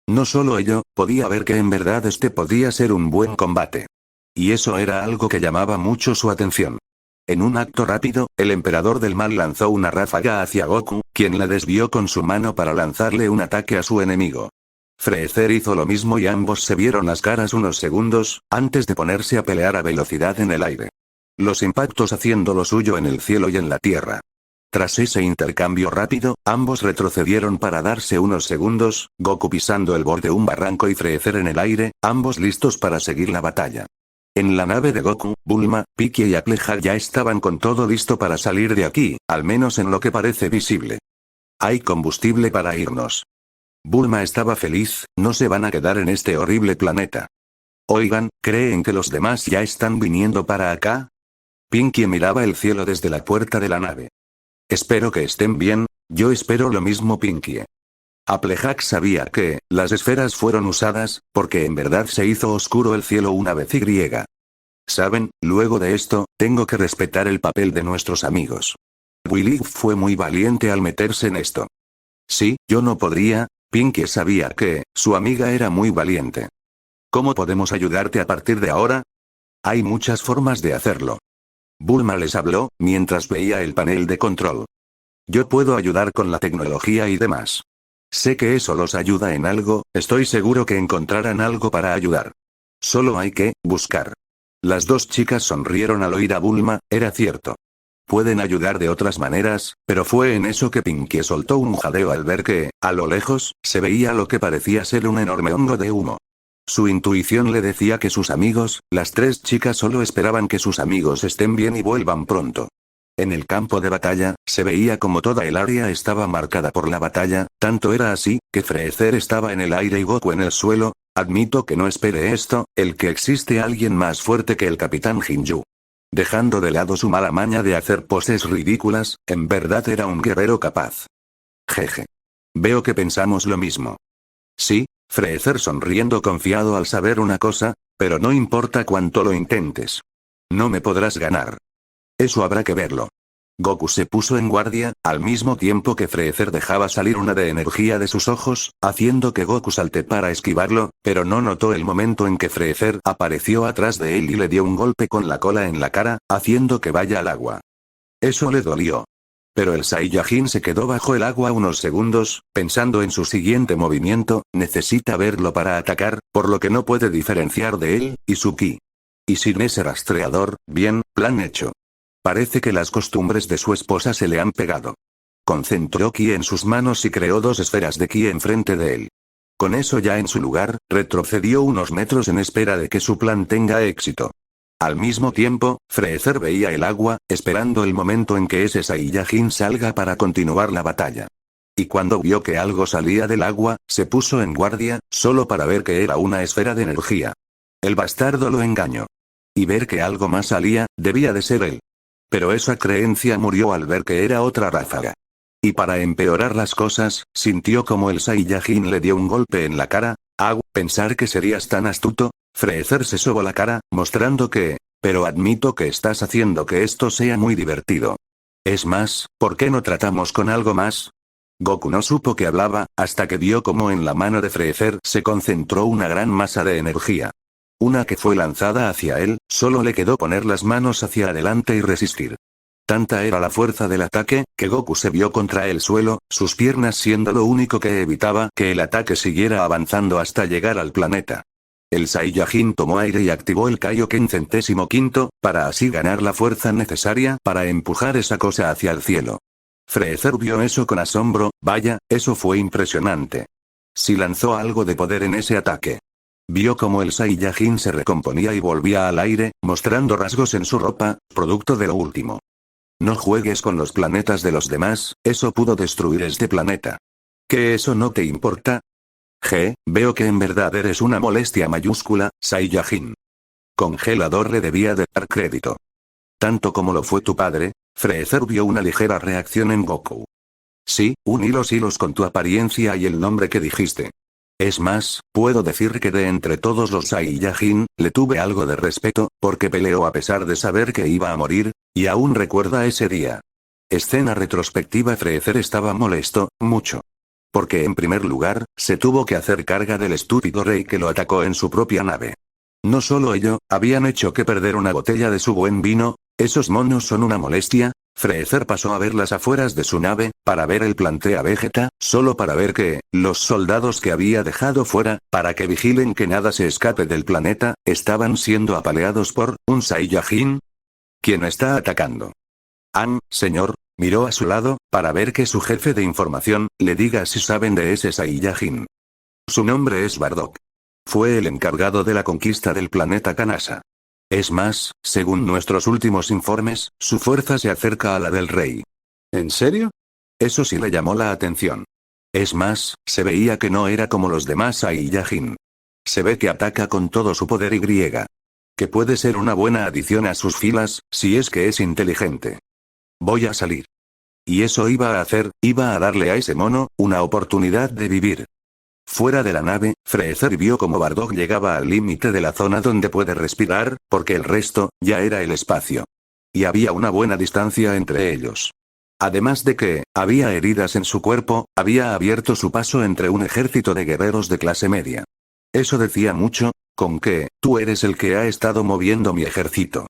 Speaker 1: No solo ello, podía ver que en verdad podía ser un buen combate. Y eso era algo que llamaba mucho su atención. En un acto rápido, el emperador del mal lanzó una ráfaga hacia Goku, quien la desvió con su mano para lanzarle un ataque a su enemigo. Freezer hizo lo mismo y ambos se vieron las caras unos segundos, antes de ponerse a pelear a velocidad en el aire. Los impactos haciendo lo suyo en el cielo y en la tierra. Tras ese intercambio rápido, ambos retrocedieron para darse unos segundos, Goku pisando el borde de un barranco y Freezer en el aire, ambos listos para seguir la batalla. En la nave de Goku, Bulma, Picky y Applejack ya estaban con todo listo para salir de aquí, al menos en lo que parece visible. Hay combustible para irnos. Bulma estaba feliz, no se van a quedar en este horrible planeta. Oigan, ¿creen que los demás ya están viniendo para acá? Pinky miraba el cielo desde la puerta de la nave. Espero que estén bien, yo espero lo mismo Pinky. Applejack sabía que, las esferas fueron usadas, porque en verdad se hizo oscuro el cielo una vez y. Saben, luego de esto, tengo que respetar el papel de nuestros amigos. Willy fue muy valiente al meterse en esto. Sí, yo no podría, Pinky sabía que, su amiga era muy valiente. ¿Cómo podemos ayudarte a partir de ahora? Hay muchas formas de hacerlo. Bulma les habló, mientras veía el panel de control. Yo puedo ayudar con la tecnología y demás. Sé que eso los ayuda en algo, estoy seguro que encontrarán algo para ayudar. Solo hay que buscar. Las dos chicas sonrieron al oír a Bulma, era cierto. Pueden ayudar de otras maneras, pero fue en eso que Pinky soltó un jadeo al ver que, a lo lejos, se veía lo que parecía ser un enorme hongo de humo. Su intuición le decía que sus amigos, las tres chicas solo esperaban que sus amigos estén bien y vuelvan pronto. En el campo de batalla, se veía como toda el área estaba marcada por la batalla, tanto era así, que Freezer estaba en el aire y Goku en el suelo. Admito que no espere esto, el que existe alguien más fuerte que el Capitán Hinju. Dejando de lado su mala maña de hacer poses ridículas, en verdad era un guerrero capaz. Jeje. Veo que pensamos lo mismo. Sí, Freezer sonriendo confiado al saber una cosa, pero no importa cuánto lo intentes. No me podrás ganar. Eso habrá que verlo. Goku se puso en guardia, al mismo tiempo que Freezer dejaba salir una de energía de sus ojos, haciendo que Goku salte para esquivarlo, pero no notó el momento en que Freezer apareció atrás de él y le dio un golpe con la cola en la cara, haciendo que vaya al agua. Eso le dolió. Pero el Saiyajin se quedó bajo el agua unos segundos, pensando en su siguiente movimiento, necesita verlo para atacar, por lo que no puede diferenciar de él, y su ki. Y sin ese rastreador, bien, plan hecho. Parece que las costumbres de su esposa se le han pegado. Concentró ki en sus manos y creó dos esferas de ki enfrente de él. Con eso ya en su lugar, retrocedió unos metros en espera de que su plan tenga éxito. Al mismo tiempo, Freezer veía el agua, esperando el momento en que ese Saiyajin salga para continuar la batalla. Y cuando vio que algo salía del agua, se puso en guardia, solo para ver que era una esfera de energía. El bastardo lo engañó. Y ver que algo más salía, debía de ser él. Pero esa creencia murió al ver que era otra ráfaga. Y para empeorar las cosas, sintió como el Saiyajin le dio un golpe en la cara. Pensar que serías tan astuto. Freezer se sobó la cara, mostrando que, pero admito que estás haciendo que esto sea muy divertido. Es más, ¿por qué no tratamos con algo más? Goku no supo que hablaba, hasta que vio como en la mano de Freezer se concentró una gran masa de energía. Una que fue lanzada hacia él, solo le quedó poner las manos hacia adelante y resistir. Tanta era la fuerza del ataque, que Goku se vio contra el suelo, sus piernas siendo lo único que evitaba que el ataque siguiera avanzando hasta llegar al planeta. El Saiyajin tomó aire y activó el Kaioken 105, para así ganar la fuerza necesaria para empujar esa cosa hacia el cielo. Freezer vio eso con asombro, vaya, eso fue impresionante. Si lanzó algo de poder en ese ataque. Vio como el Saiyajin se recomponía y volvía al aire, mostrando rasgos en su ropa, producto de lo último. No juegues con los planetas de los demás, eso pudo destruir este planeta. ¿Que eso no te importa? Veo que en verdad eres una molestia mayúscula, Saiyajin. Congelador le debía de dar crédito. Tanto como lo fue tu padre. Freezer vio una ligera reacción en Goku. Sí, uní los hilos con tu apariencia y el nombre que dijiste. Es más, puedo decir que de entre todos los Saiyajin, le tuve algo de respeto, porque peleó a pesar de saber que iba a morir, y aún recuerda ese día. Escena retrospectiva. Freezer estaba molesto, mucho. Porque en primer lugar, se tuvo que hacer carga del estúpido rey que lo atacó en su propia nave. No solo ello, habían hecho que perder una botella de su buen vino. Esos monos son una molestia. Freezer pasó a ver las afueras de su nave, para ver el planeta Vegeta, solo para ver que, los soldados que había dejado fuera, para que vigilen que nada se escape del planeta, estaban siendo apaleados por, un Saiyajin. ¿Quién está atacando? Señor, miró a su lado, para ver que su jefe de información, le diga si saben de ese Saiyajin. Su nombre es Bardock. Fue el encargado de la conquista del planeta Kanasa. Es más, según nuestros últimos informes, su fuerza se acerca a la del rey. ¿En serio? Eso sí le llamó la atención. Es más, se veía que no era como los demás Saiyajin. Se ve que ataca con todo su poder y que puede ser una buena adición a sus filas, si es que es inteligente. Voy a salir. Y eso iba a hacer, iba a darle a ese mono, una oportunidad de vivir. Fuera de la nave, Freezer vio como Bardock llegaba al límite de la zona donde puede respirar, porque el resto, ya era el espacio. Y había una buena distancia entre ellos. Además de que, había heridas en su cuerpo, había abierto su paso entre un ejército de guerreros de clase media. Eso decía mucho, con que, tú eres el que ha estado moviendo mi ejército.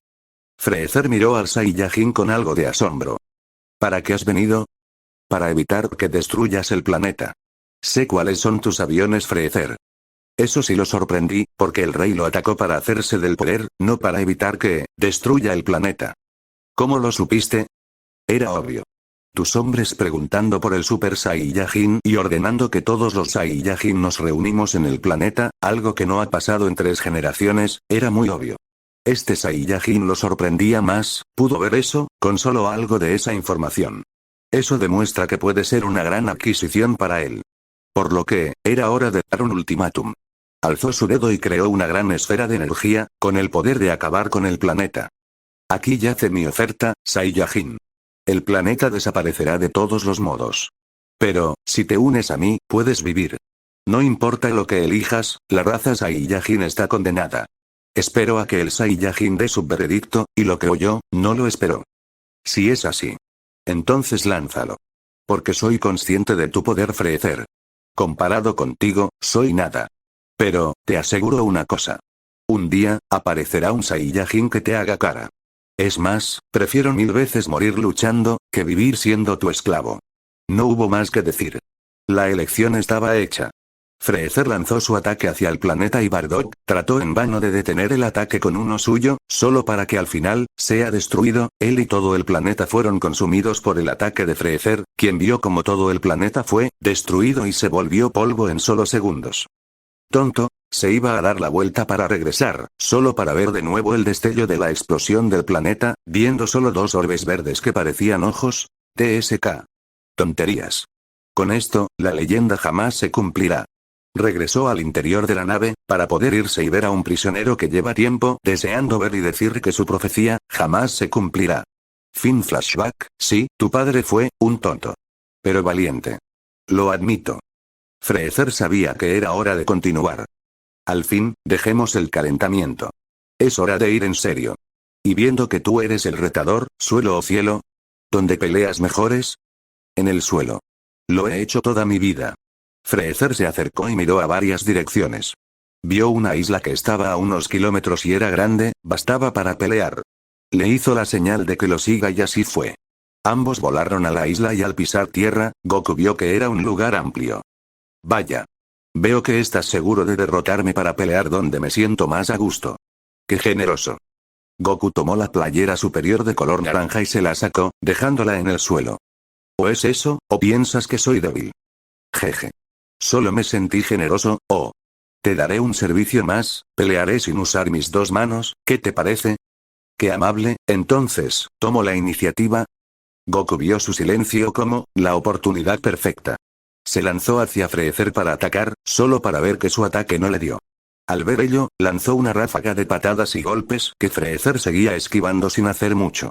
Speaker 1: Freezer miró al Saiyajin con algo de asombro. ¿Para qué has venido? Para evitar que destruyas el planeta. Sé cuáles son tus aviones, Freezer. Eso sí lo sorprendí, porque el rey lo atacó para hacerse del poder, no para evitar que, destruya el planeta. ¿Cómo lo supiste? Era obvio. Tus hombres preguntando por el Super Saiyajin y ordenando que todos los Saiyajin nos reunimos en el planeta, algo que no ha pasado en 3 generaciones, era muy obvio. Este Saiyajin lo sorprendía más, pudo ver eso, con solo algo de esa información. Eso demuestra que puede ser una gran adquisición para él. Por lo que, era hora de dar un ultimátum. Alzó su dedo y creó una gran esfera de energía, con el poder de acabar con el planeta. Aquí yace mi oferta, Saiyajin. El planeta desaparecerá de todos los modos. Pero, si te unes a mí, puedes vivir. No importa lo que elijas, la raza Saiyajin está condenada. Espero a que el Saiyajin dé su veredicto, y lo que oyó, no lo esperó. Si es así. Entonces lánzalo. Porque soy consciente de tu poder, Freezer. Comparado contigo, soy nada. Pero, te aseguro una cosa. Un día, aparecerá un Saiyajin que te haga cara. Es más, prefiero 1000 veces morir luchando, que vivir siendo tu esclavo. No hubo más que decir. La elección estaba hecha. Freezer lanzó su ataque hacia el planeta y Bardock trató en vano de detener el ataque con uno suyo, solo para que al final, sea destruido. Él y todo el planeta fueron consumidos por el ataque de Freezer, quien vio como todo el planeta fue destruido y se volvió polvo en solo segundos. Tonto, se iba a dar la vuelta para regresar, solo para ver de nuevo el destello de la explosión del planeta, viendo solo 2 orbes verdes que parecían ojos. TSK. Tonterías. Con esto, la leyenda jamás se cumplirá. Regresó al interior de la nave, para poder irse y ver a un prisionero que lleva tiempo deseando ver y decir que su profecía, jamás se cumplirá. Fin flashback. Sí, tu padre fue, un tonto. Pero valiente. Lo admito. Freezer sabía que era hora de continuar. Al fin, dejemos el calentamiento. Es hora de ir en serio. Y viendo que tú eres el retador, suelo o cielo. ¿Dónde peleas mejores? En el suelo. Lo he hecho toda mi vida. Freezer se acercó y miró a varias direcciones. Vio una isla que estaba a unos kilómetros y era grande, bastaba para pelear. Le hizo la señal de que lo siga y así fue. Ambos volaron a la isla y al pisar tierra, Goku vio que era un lugar amplio. Vaya. Veo que estás seguro de derrotarme para pelear donde me siento más a gusto. ¡Qué generoso! Goku tomó la playera superior de color naranja y se la sacó, dejándola en el suelo. ¿O es eso, o piensas que soy débil? Jeje. Solo me sentí generoso, oh. Te daré un servicio más, pelearé sin usar mis 2 manos, ¿qué te parece? Qué amable, entonces, tomo la iniciativa. Goku vio su silencio como, la oportunidad perfecta. Se lanzó hacia Freezer para atacar, solo para ver que su ataque no le dio. Al ver ello, lanzó una ráfaga de patadas y golpes que Freezer seguía esquivando sin hacer mucho.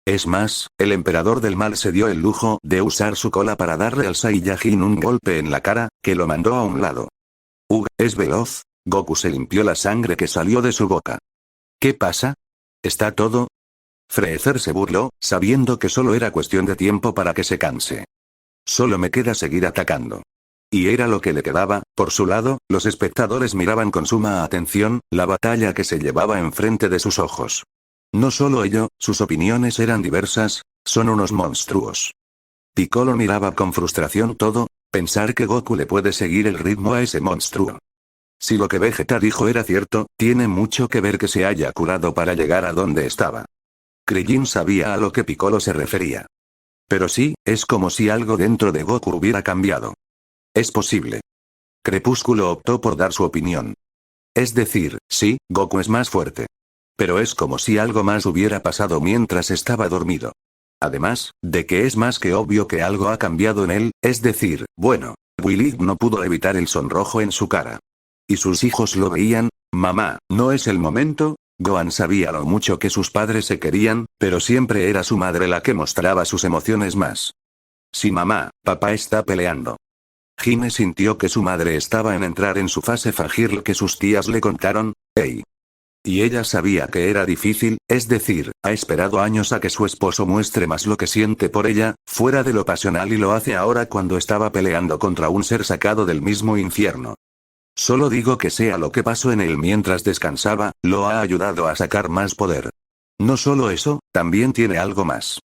Speaker 1: Es más, el emperador del mal se dio el lujo de usar su cola para darle al Saiyajin un golpe en la cara, que lo mandó a un lado. Es veloz. Goku se limpió la sangre que salió de su boca. ¿Qué pasa? ¿Está todo? Freezer se burló, sabiendo que solo era cuestión de tiempo para que se canse. Solo me queda seguir atacando. Y era lo que le quedaba. Por su lado, los espectadores miraban con suma atención la batalla que se llevaba enfrente de sus ojos. No solo ello, sus opiniones eran diversas. Son unos monstruos. Piccolo miraba con frustración todo. Pensar que Goku le puede seguir el ritmo a ese monstruo. Si lo que Vegeta dijo era cierto, tiene mucho que ver que se haya curado para llegar a donde estaba. Krillin sabía a lo que Piccolo se refería. Pero sí, es como si algo dentro de Goku hubiera cambiado. Es posible. Crepúsculo optó por dar su opinión. Es decir, sí, Goku es más fuerte. Pero es como si algo más hubiera pasado mientras estaba dormido. Además, de que es más que obvio que algo ha cambiado en él, es decir, bueno, Willy no pudo evitar el sonrojo en su cara. Y sus hijos lo veían. Mamá, ¿no es el momento? Gohan sabía lo mucho que sus padres se querían, pero siempre era su madre la que mostraba sus emociones más. Sí, mamá, papá está peleando. Hime sintió que su madre estaba en entrar en su fase frágil que sus tías le contaron. ¡Ey! Y ella sabía que era difícil, es decir, ha esperado años a que su esposo muestre más lo que siente por ella, fuera de lo pasional, y lo hace ahora cuando estaba peleando contra un ser sacado del mismo infierno. Solo digo que sea lo que pasó en él mientras descansaba, lo ha ayudado a sacar más poder. No solo eso, también tiene algo más.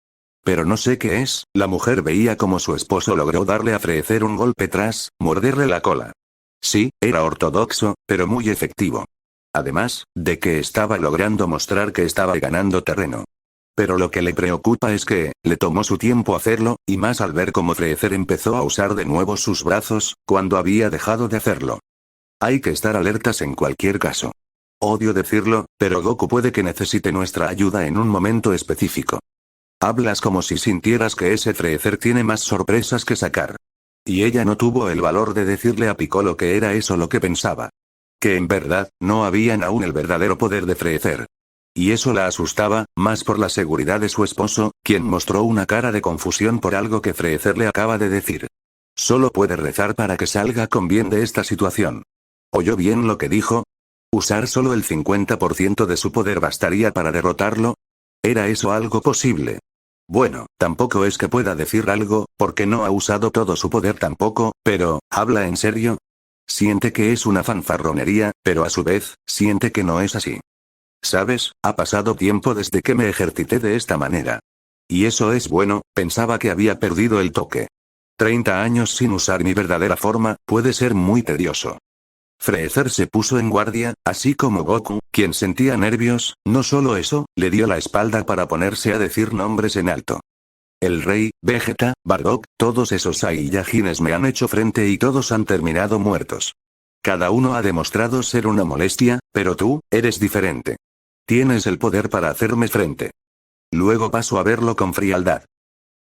Speaker 1: Pero no sé qué es. La mujer veía como su esposo logró darle a Freezer un golpe tras morderle la cola. Sí, era ortodoxo, pero muy efectivo. Además, de que estaba logrando mostrar que estaba ganando terreno. Pero lo que le preocupa es que, le tomó su tiempo hacerlo, y más al ver cómo Freezer empezó a usar de nuevo sus brazos, cuando había dejado de hacerlo. Hay que estar alertas en cualquier caso. Odio decirlo, pero Goku puede que necesite nuestra ayuda en un momento específico. Hablas como si sintieras que ese Freezer tiene más sorpresas que sacar. Y ella no tuvo el valor de decirle a Piccolo que era eso lo que pensaba. Que en verdad, no habían aún el verdadero poder de Freezer. Y eso la asustaba, más por la seguridad de su esposo, quien mostró una cara de confusión por algo que Freezer le acaba de decir. Solo puede rezar para que salga con bien de esta situación. ¿Oyó bien lo que dijo? ¿Usar solo el 50% de su poder bastaría para derrotarlo? ¿Era eso algo posible? Bueno, tampoco es que pueda decir algo, porque no ha usado todo su poder tampoco, pero, ¿habla en serio? Siente que es una fanfarronería, pero a su vez, siente que no es así. ¿Sabes? Ha pasado tiempo desde que me ejercité de esta manera. Y eso es bueno, pensaba que había perdido el toque. 30 años sin usar mi verdadera forma, puede ser muy tedioso. Freezer se puso en guardia, así como Goku, quien sentía nervios. No solo eso, le dio la espalda para ponerse a decir nombres en alto. El rey, Vegeta, Bardock, todos esos Saiyajines me han hecho frente y todos han terminado muertos. Cada uno ha demostrado ser una molestia, pero tú, eres diferente. Tienes el poder para hacerme frente. Luego paso a verlo con frialdad.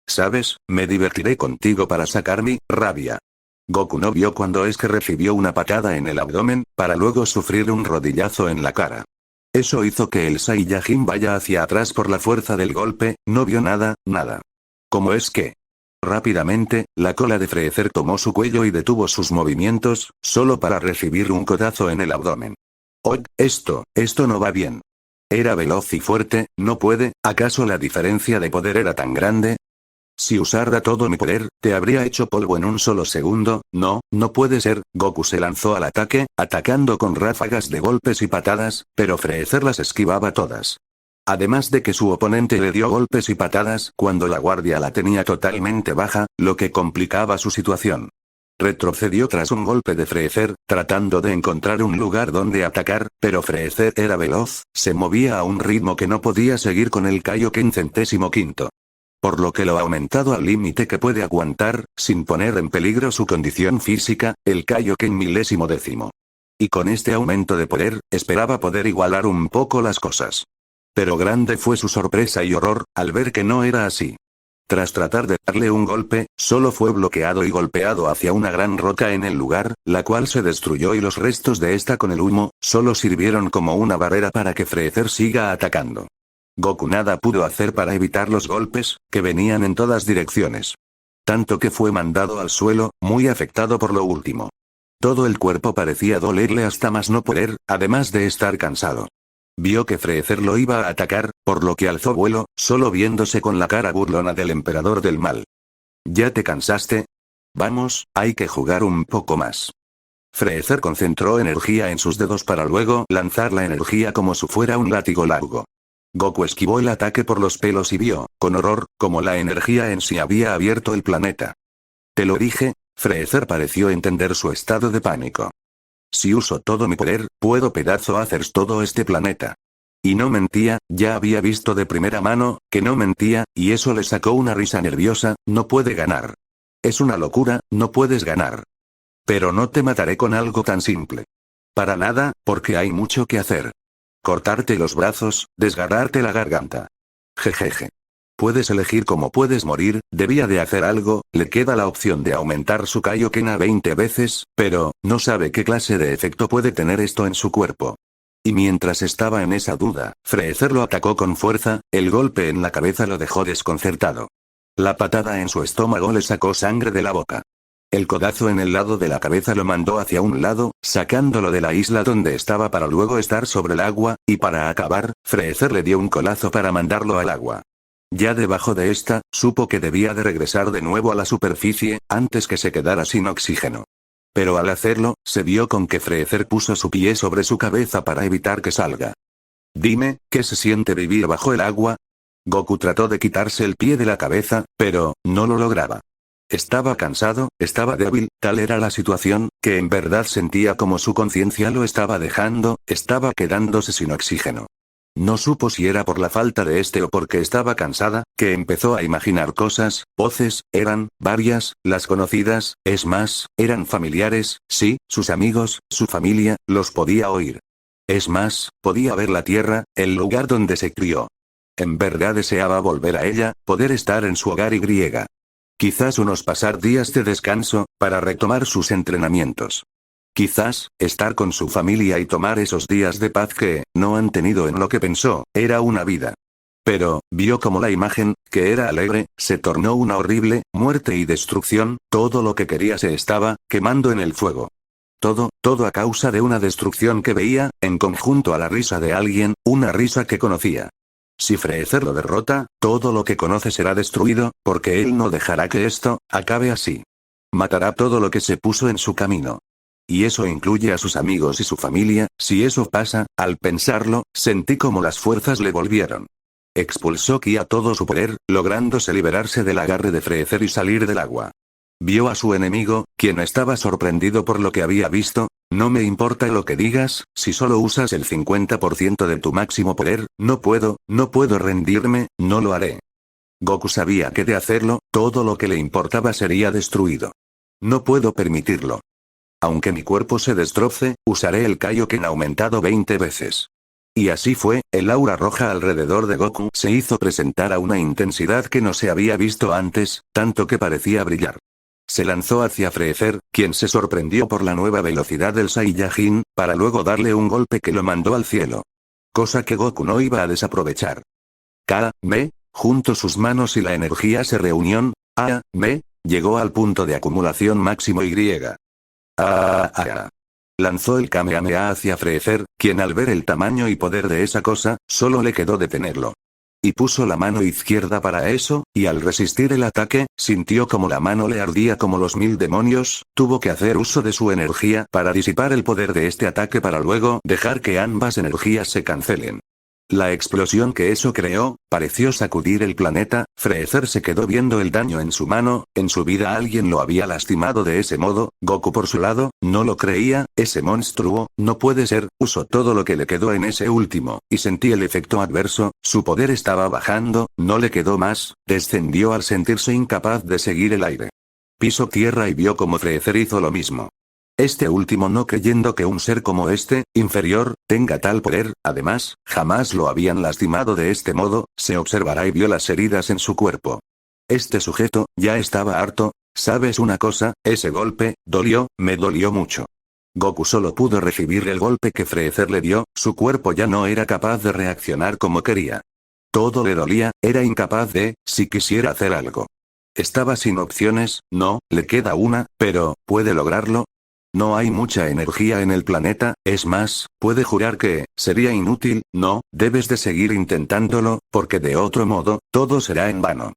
Speaker 1: ¿Sabes? Me divertiré contigo para sacar mi rabia. Goku no vio cuando es que recibió una patada en el abdomen, para luego sufrir un rodillazo en la cara. Eso hizo que el Saiyajin vaya hacia atrás por la fuerza del golpe. No vio nada. ¿Cómo es que? Rápidamente, la cola de Freezer tomó su cuello y detuvo sus movimientos, solo para recibir un codazo en el abdomen. Oh, esto no va bien. Era veloz y fuerte, ¿no puede? ¿Acaso la diferencia de poder era tan grande? Si usara todo mi poder, te habría hecho polvo en un solo segundo. No puede ser. Goku se lanzó al ataque, atacando con ráfagas de golpes y patadas, pero Freezer las esquivaba todas. Además de que su oponente le dio golpes y patadas cuando la guardia la tenía totalmente baja, lo que complicaba su situación. Retrocedió tras un golpe de Freezer, tratando de encontrar un lugar donde atacar, pero Freezer era veloz, se movía a un ritmo que no podía seguir con el Kaioken 105. Por lo que lo ha aumentado al límite que puede aguantar, sin poner en peligro su condición física, el Kaioken 1010. Y con este aumento de poder, esperaba poder igualar un poco las cosas. Pero grande fue su sorpresa y horror, al ver que no era así. Tras tratar de darle un golpe, solo fue bloqueado y golpeado hacia una gran roca en el lugar, la cual se destruyó y los restos de esta con el humo, solo sirvieron como una barrera para que Freezer siga atacando. Goku nada pudo hacer para evitar los golpes, que venían en todas direcciones. Tanto que fue mandado al suelo, muy afectado por lo último. Todo el cuerpo parecía dolerle hasta más no poder, además de estar cansado. Vio que Freezer lo iba a atacar, por lo que alzó vuelo, solo viéndose con la cara burlona del emperador del mal. ¿Ya te cansaste? Vamos, hay que jugar un poco más. Freezer concentró energía en sus dedos para luego lanzar la energía como si fuera un látigo largo. Goku esquivó el ataque por los pelos y vio, con horror, como la energía en sí había abierto el planeta. Te lo dije, Freezer pareció entender su estado de pánico. Si uso todo mi poder, puedo pedazo hacer todo este planeta. Y no mentía, ya había visto de primera mano, que no mentía, y eso le sacó una risa nerviosa, no puede ganar. Es una locura, no puedes ganar. Pero no te mataré con algo tan simple. Para nada, porque hay mucho que hacer. Cortarte los brazos, desgarrarte la garganta. Jejeje. Puedes elegir cómo puedes morir, debía de hacer algo, le queda la opción de aumentar su Kaioken a 20 veces, pero, no sabe qué clase de efecto puede tener esto en su cuerpo. Y mientras estaba en esa duda, Freezer lo atacó con fuerza, el golpe en la cabeza lo dejó desconcertado. La patada en su estómago le sacó sangre de la boca. El codazo en el lado de la cabeza lo mandó hacia un lado, sacándolo de la isla donde estaba para luego estar sobre el agua, y para acabar, Freezer le dio un colazo para mandarlo al agua. Ya debajo de esta, supo que debía de regresar de nuevo a la superficie, antes que se quedara sin oxígeno. Pero al hacerlo, se vio con que Freezer puso su pie sobre su cabeza para evitar que salga. Dime, ¿qué se siente vivir bajo el agua? Goku trató de quitarse el pie de la cabeza, pero, no lo lograba. Estaba cansado, estaba débil, tal era la situación, que en verdad sentía como su conciencia lo estaba dejando, estaba quedándose sin oxígeno. No supo si era por la falta de este o porque estaba cansada, que empezó a imaginar cosas, voces, eran, varias, las conocidas, es más, eran familiares, sí, sus amigos, su familia, los podía oír. Es más, podía ver la tierra, el lugar donde se crió. En verdad deseaba volver a ella, poder estar en su hogar y griega. Quizás unos pasar días de descanso, para retomar sus entrenamientos. Quizás, estar con su familia y tomar esos días de paz que, no han tenido en lo que pensó, era una vida. Pero, vio como la imagen, que era alegre, se tornó una horrible, muerte y destrucción, todo lo que quería se estaba, quemando en el fuego. Todo a causa de una destrucción que veía, en conjunto a la risa de alguien, una risa que conocía. Si Freezer lo derrota, todo lo que conoce será destruido, porque él no dejará que esto acabe así. Matará todo lo que se puso en su camino. Y eso incluye a sus amigos y su familia. Si eso pasa, al pensarlo, sentí como las fuerzas le volvieron. Expulsó ki a todo su poder, lográndose liberarse del agarre de Freezer y salir del agua. Vio a su enemigo, quien estaba sorprendido por lo que había visto. No me importa lo que digas, si solo usas el 50% de tu máximo poder, no puedo rendirme, no lo haré. Goku sabía que de hacerlo, todo lo que le importaba sería destruido. No puedo permitirlo. Aunque mi cuerpo se destroce, usaré el Kaioken aumentado 20 veces. Y así fue, el aura roja alrededor de Goku se hizo presentar a una intensidad que no se había visto antes, tanto que parecía brillar. Se lanzó hacia Freezer, quien se sorprendió por la nueva velocidad del Saiyajin, para luego darle un golpe que lo mandó al cielo. Cosa que Goku no iba a desaprovechar. K.M. Junto sus manos y la energía se reunió. A.M. Llegó al punto de acumulación máximo Y. Lanzó el Kamehameha hacia Freezer, quien al ver el tamaño y poder de esa cosa, solo le quedó detenerlo. Y puso la mano izquierda para eso, y al resistir el ataque, sintió como la mano le ardía como los 1000 demonios, tuvo que hacer uso de su energía para disipar el poder de este ataque para luego dejar que ambas energías se cancelen. La explosión que eso creó, pareció sacudir el planeta. Freezer se quedó viendo el daño en su mano, en su vida alguien lo había lastimado de ese modo. Goku por su lado, no lo creía, ese monstruo, no puede ser, usó todo lo que le quedó en ese último, y sentí el efecto adverso, su poder estaba bajando, no le quedó más, descendió al sentirse incapaz de seguir el aire. Pisó tierra y vio como Freezer hizo lo mismo. Este último no creyendo que un ser como este, inferior, tenga tal poder, además, jamás lo habían lastimado de este modo, se observará y vio las heridas en su cuerpo. Este sujeto, ya estaba harto. ¿Sabes una cosa? Ese golpe, dolió, me dolió mucho. Goku solo pudo recibir el golpe que Freezer le dio, su cuerpo ya no era capaz de reaccionar como quería. Todo le dolía, era incapaz de, si quisiera hacer algo. Estaba sin opciones, no, le queda una, pero, ¿puede lograrlo? No hay mucha energía en el planeta, es más, puede jurar que, sería inútil, no, debes de seguir intentándolo, porque de otro modo, todo será en vano.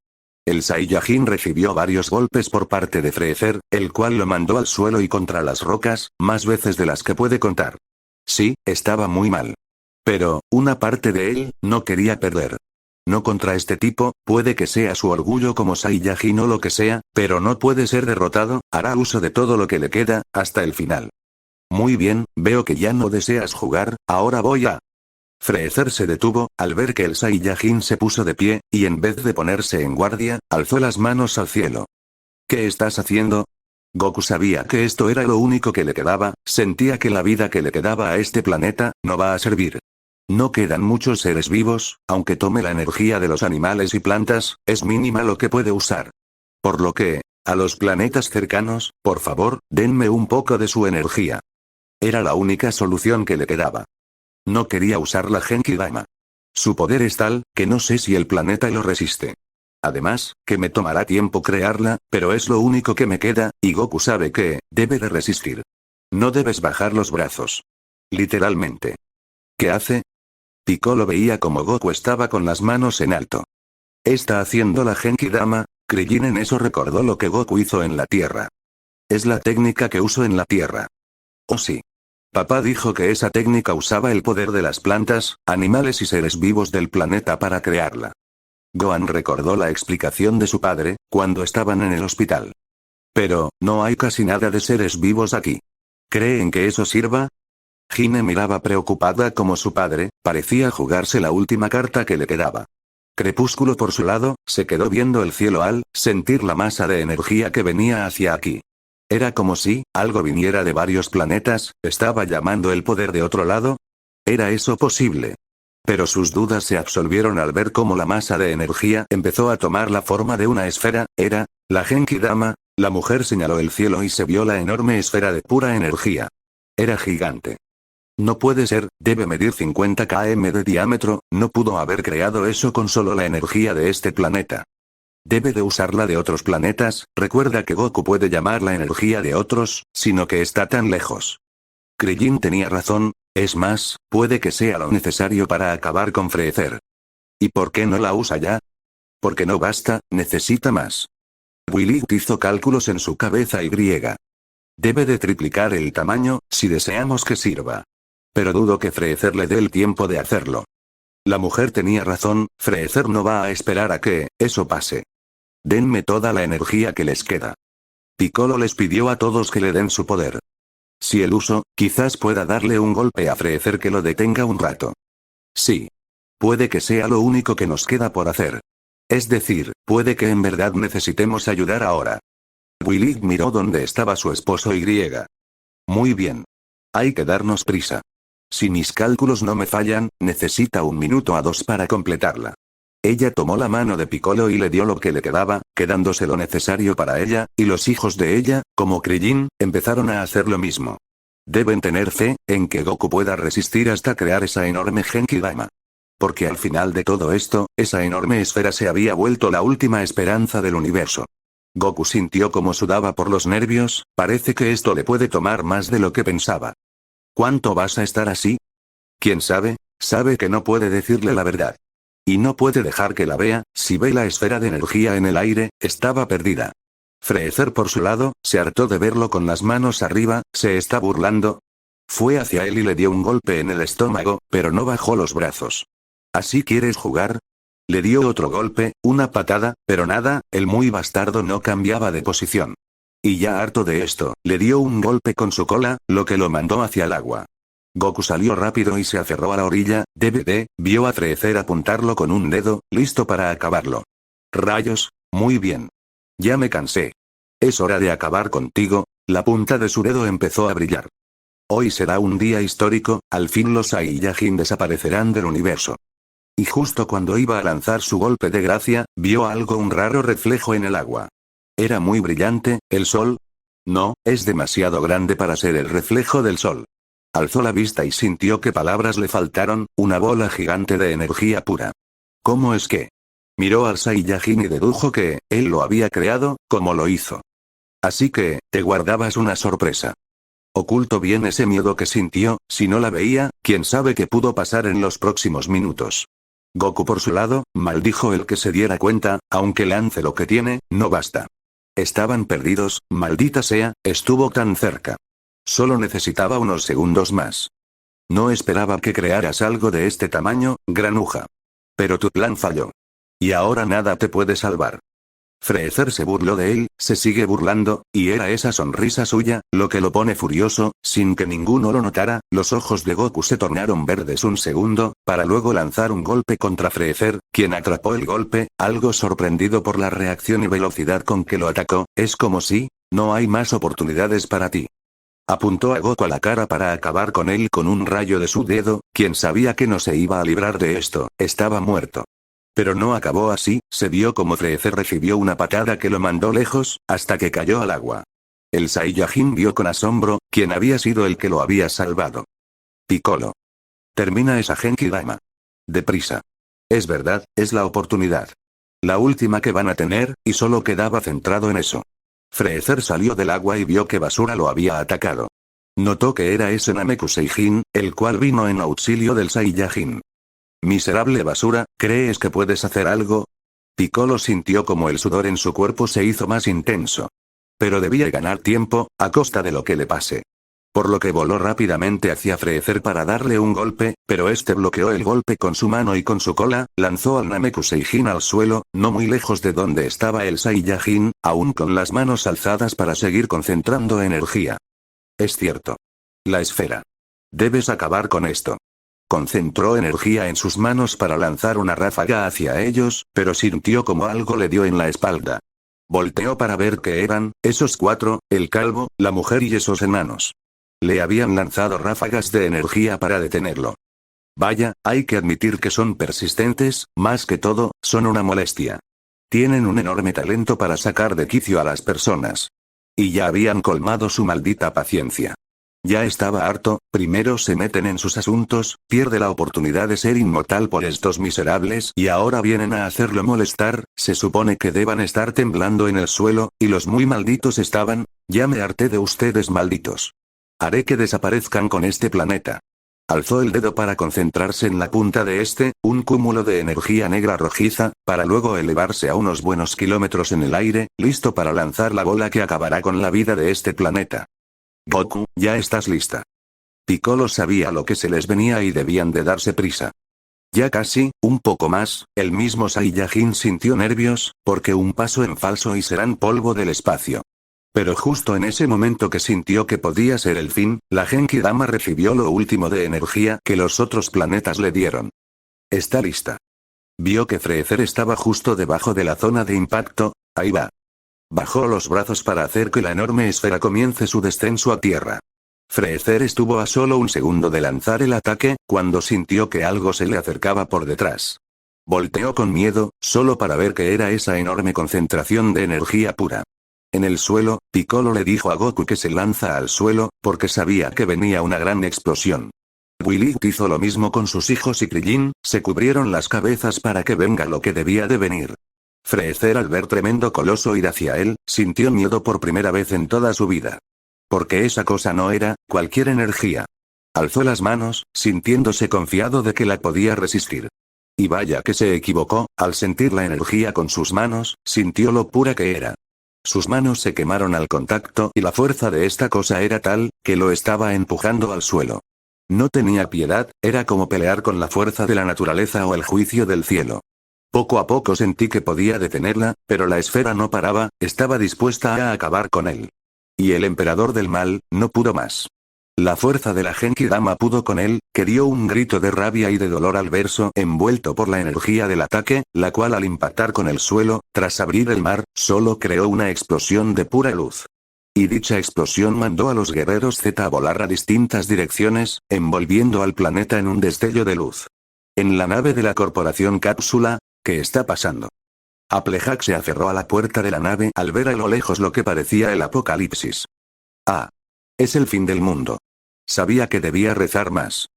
Speaker 1: El Saiyajin recibió varios golpes por parte de Freezer, el cual lo mandó al suelo y contra las rocas, más veces de las que puede contar. Sí, estaba muy mal. Pero, una parte de él, no quería perder. No contra este tipo, puede que sea su orgullo como Saiyajin o lo que sea, pero no puede ser derrotado, hará uso de todo lo que le queda, hasta el final. Muy bien, veo que ya no deseas jugar, ahora voy a... Freezer se detuvo, al ver que el Saiyajin se puso de pie, y en vez de ponerse en guardia, alzó las manos al cielo. ¿Qué estás haciendo? Goku sabía que esto era lo único que le quedaba, sentía que la vida que le quedaba a este planeta, no va a servir. No quedan muchos seres vivos, aunque tome la energía de los animales y plantas, es mínima lo que puede usar. Por lo que, a los planetas cercanos, por favor, denme un poco de su energía. Era la única solución que le quedaba. No quería usar la Genki-Dama. Su poder es tal, que no sé si el planeta lo resiste. Además, que me tomará tiempo crearla, pero es lo único que me queda, y Goku sabe que, debe de resistir. No debes bajar los brazos. Literalmente. ¿Qué hace? Piccolo veía como Goku estaba con las manos en alto. Está haciendo la Genki-Dama, Krillin en eso recordó lo que Goku hizo en la Tierra. Es la técnica que uso en la Tierra. Oh sí. Papá dijo que esa técnica usaba el poder de las plantas, animales y seres vivos del planeta para crearla. Gohan recordó la explicación de su padre, cuando estaban en el hospital. Pero, no hay casi nada de seres vivos aquí. ¿Creen que eso sirva? Hime miraba preocupada como su padre, parecía jugarse la última carta que le quedaba. Crepúsculo por su lado, se quedó viendo el cielo al sentir la masa de energía que venía hacia aquí. Era como si, algo viniera de varios planetas, estaba llamando el poder de otro lado. ¿Era eso posible? Pero sus dudas se absolvieron al ver cómo la masa de energía empezó a tomar la forma de una esfera, era, la Genki-Dama, la mujer señaló el cielo y se vio la enorme esfera de pura energía. Era gigante. No puede ser, debe medir 50 km de diámetro, no pudo haber creado eso con solo la energía de este planeta. Debe de usarla de otros planetas, recuerda que Goku puede llamar la energía de otros, sino que está tan lejos. Krillin tenía razón, es más, puede que sea lo necesario para acabar con Freezer. ¿Y por qué no la usa ya? Porque no basta, necesita más. Willy hizo cálculos en su cabeza y griega. Debe de triplicar el tamaño, si deseamos que sirva. Pero dudo que Freezer le dé el tiempo de hacerlo. La mujer tenía razón, Freezer no va a esperar a que eso pase. Denme toda la energía que les queda. Piccolo les pidió a todos que le den su poder. Si el uso, quizás pueda darle un golpe a Freezer que lo detenga un rato. Sí. Puede que sea lo único que nos queda por hacer. Es decir, puede que en verdad necesitemos ayudar ahora. Willy miró donde estaba su esposo y griega. Muy bien. Hay que darnos prisa. Si mis cálculos no me fallan, necesita 1 minuto a 2 para completarla. Ella tomó la mano de Piccolo y le dio lo que le quedaba, quedándose lo necesario para ella, y los hijos de ella, como Krillin, empezaron a hacer lo mismo. Deben tener fe, en que Goku pueda resistir hasta crear esa enorme Genki-Dama. Porque al final de todo esto, esa enorme esfera se había vuelto la última esperanza del universo. Goku sintió como sudaba por los nervios, parece que esto le puede tomar más de lo que pensaba. ¿Cuánto vas a estar así? ¿Quién sabe? Sabe que no puede decirle la verdad. Y no puede dejar que la vea, si ve la esfera de energía en el aire, estaba perdida. Freezer por su lado, se hartó de verlo con las manos arriba, se está burlando. Fue hacia él y le dio un golpe en el estómago, pero no bajó los brazos. ¿Así quieres jugar? Le dio otro golpe, una patada, pero nada, el muy bastardo no cambiaba de posición. Y ya harto de esto, le dio un golpe con su cola, lo que lo mandó hacia el agua. Goku salió rápido y se aferró a la orilla, vio a Freezer apuntarlo con un dedo, listo para acabarlo. Rayos, muy bien. Ya me cansé. Es hora de acabar contigo, la punta de su dedo empezó a brillar. Hoy será un día histórico, al fin los Saiyajin desaparecerán del universo. Y justo cuando iba a lanzar su golpe de gracia, vio algo, un raro reflejo en el agua. Era muy brillante, ¿el sol? No, es demasiado grande para ser el reflejo del sol. Alzó la vista y sintió que palabras le faltaron, una bola gigante de energía pura. ¿Cómo es que? Miró al Saiyajin y dedujo que, él lo había creado, como lo hizo. Así que, te guardabas una sorpresa. Ocultó bien ese miedo que sintió, si no la veía, quién sabe qué pudo pasar en los próximos minutos. Goku por su lado, maldijo el que se diera cuenta, aunque lance lo que tiene, no basta. Estaban perdidos, maldita sea, estuvo tan cerca. Solo necesitaba unos segundos más. No esperaba que crearas algo de este tamaño, granuja. Pero tu plan falló. Y ahora nada te puede salvar. Freezer se burló de él, se sigue burlando, y era esa sonrisa suya, lo que lo pone furioso, sin que ninguno lo notara, los ojos de Goku se tornaron verdes un segundo, para luego lanzar un golpe contra Freezer, quien atrapó el golpe, algo sorprendido por la reacción y velocidad con que lo atacó, es como si, no hay más oportunidades para ti. Apuntó a Goku a la cara para acabar con él con un rayo de su dedo, quien sabía que no se iba a librar de esto, estaba muerto. Pero no acabó así, se vio como Freezer recibió una patada que lo mandó lejos, hasta que cayó al agua. El Saiyajin vio con asombro, quién había sido el que lo había salvado. Piccolo. Termina esa Genkidama. Deprisa. Es verdad, es la oportunidad. La última que van a tener, y solo quedaba centrado en eso. Freezer salió del agua y vio que Basura lo había atacado. Notó que era ese Namekuseijin, el cual vino en auxilio del Saiyajin. Miserable Basura, ¿crees que puedes hacer algo? Piccolo sintió como el sudor en su cuerpo se hizo más intenso. Pero debía ganar tiempo, a costa de lo que le pase. Por lo que voló rápidamente hacia Freezer para darle un golpe, pero este bloqueó el golpe con su mano y con su cola, lanzó al Namekuseijin al suelo, no muy lejos de donde estaba el Saiyajin, aún con las manos alzadas para seguir concentrando energía. Es cierto. La esfera. Debes acabar con esto. Concentró energía en sus manos para lanzar una ráfaga hacia ellos, pero sintió como algo le dio en la espalda. Volteó para ver qué eran, esos cuatro, el calvo, la mujer y esos enanos. Le habían lanzado ráfagas de energía para detenerlo. Vaya, hay que admitir que son persistentes, más que todo, son una molestia. Tienen un enorme talento para sacar de quicio a las personas. Y ya habían colmado su maldita paciencia. Ya estaba harto, primero se meten en sus asuntos, pierde la oportunidad de ser inmortal por estos miserables y ahora vienen a hacerlo molestar, se supone que deban estar temblando en el suelo, y los muy malditos estaban, ya me harté de ustedes malditos. Haré que desaparezcan con este planeta. Alzó el dedo para concentrarse en la punta de este, un cúmulo de energía negra rojiza, para luego elevarse a unos buenos kilómetros en el aire, listo para lanzar la bola que acabará con la vida de este planeta. Goku, ya estás lista. Piccolo sabía lo que se les venía y debían de darse prisa. Ya casi, un poco más, el mismo Saiyajin sintió nervios, porque un paso en falso y serán polvo del espacio. Pero justo en ese momento que sintió que podía ser el fin, la Genkidama recibió lo último de energía que los otros planetas le dieron. Está lista. Vio que Freezer estaba justo debajo de la zona de impacto, ahí va. Bajó los brazos para hacer que la enorme esfera comience su descenso a tierra. Freezer estuvo a solo un segundo de lanzar el ataque, cuando sintió que algo se le acercaba por detrás. Volteó con miedo, solo para ver que era esa enorme concentración de energía pura. En el suelo, Piccolo le dijo a Goku que se lanza al suelo, porque sabía que venía una gran explosión. Willy hizo lo mismo con sus hijos y Krillin, se cubrieron las cabezas para que venga lo que debía de venir. Freezer al ver tremendo coloso ir hacia él, sintió miedo por primera vez en toda su vida. Porque esa cosa no era cualquier energía. Alzó las manos, sintiéndose confiado de que la podía resistir. Y vaya que se equivocó, al sentir la energía con sus manos, sintió lo pura que era. Sus manos se quemaron al contacto y la fuerza de esta cosa era tal, que lo estaba empujando al suelo. No tenía piedad, era como pelear con la fuerza de la naturaleza o el juicio del cielo. Poco a poco sentí que podía detenerla, pero la esfera no paraba, estaba dispuesta a acabar con él. Y el emperador del mal, no pudo más. La fuerza de la Genkidama pudo con él, que dio un grito de rabia y de dolor al verso envuelto por la energía del ataque, la cual al impactar con el suelo, tras abrir el mar, solo creó una explosión de pura luz. Y dicha explosión mandó a los guerreros Z a volar a distintas direcciones, envolviendo al planeta en un destello de luz. En la nave de la corporación Cápsula, ¿qué está pasando? Applejack se aferró a la puerta de la nave al ver a lo lejos lo que parecía el apocalipsis. Ah. Es el fin del mundo. Sabía que debía rezar más.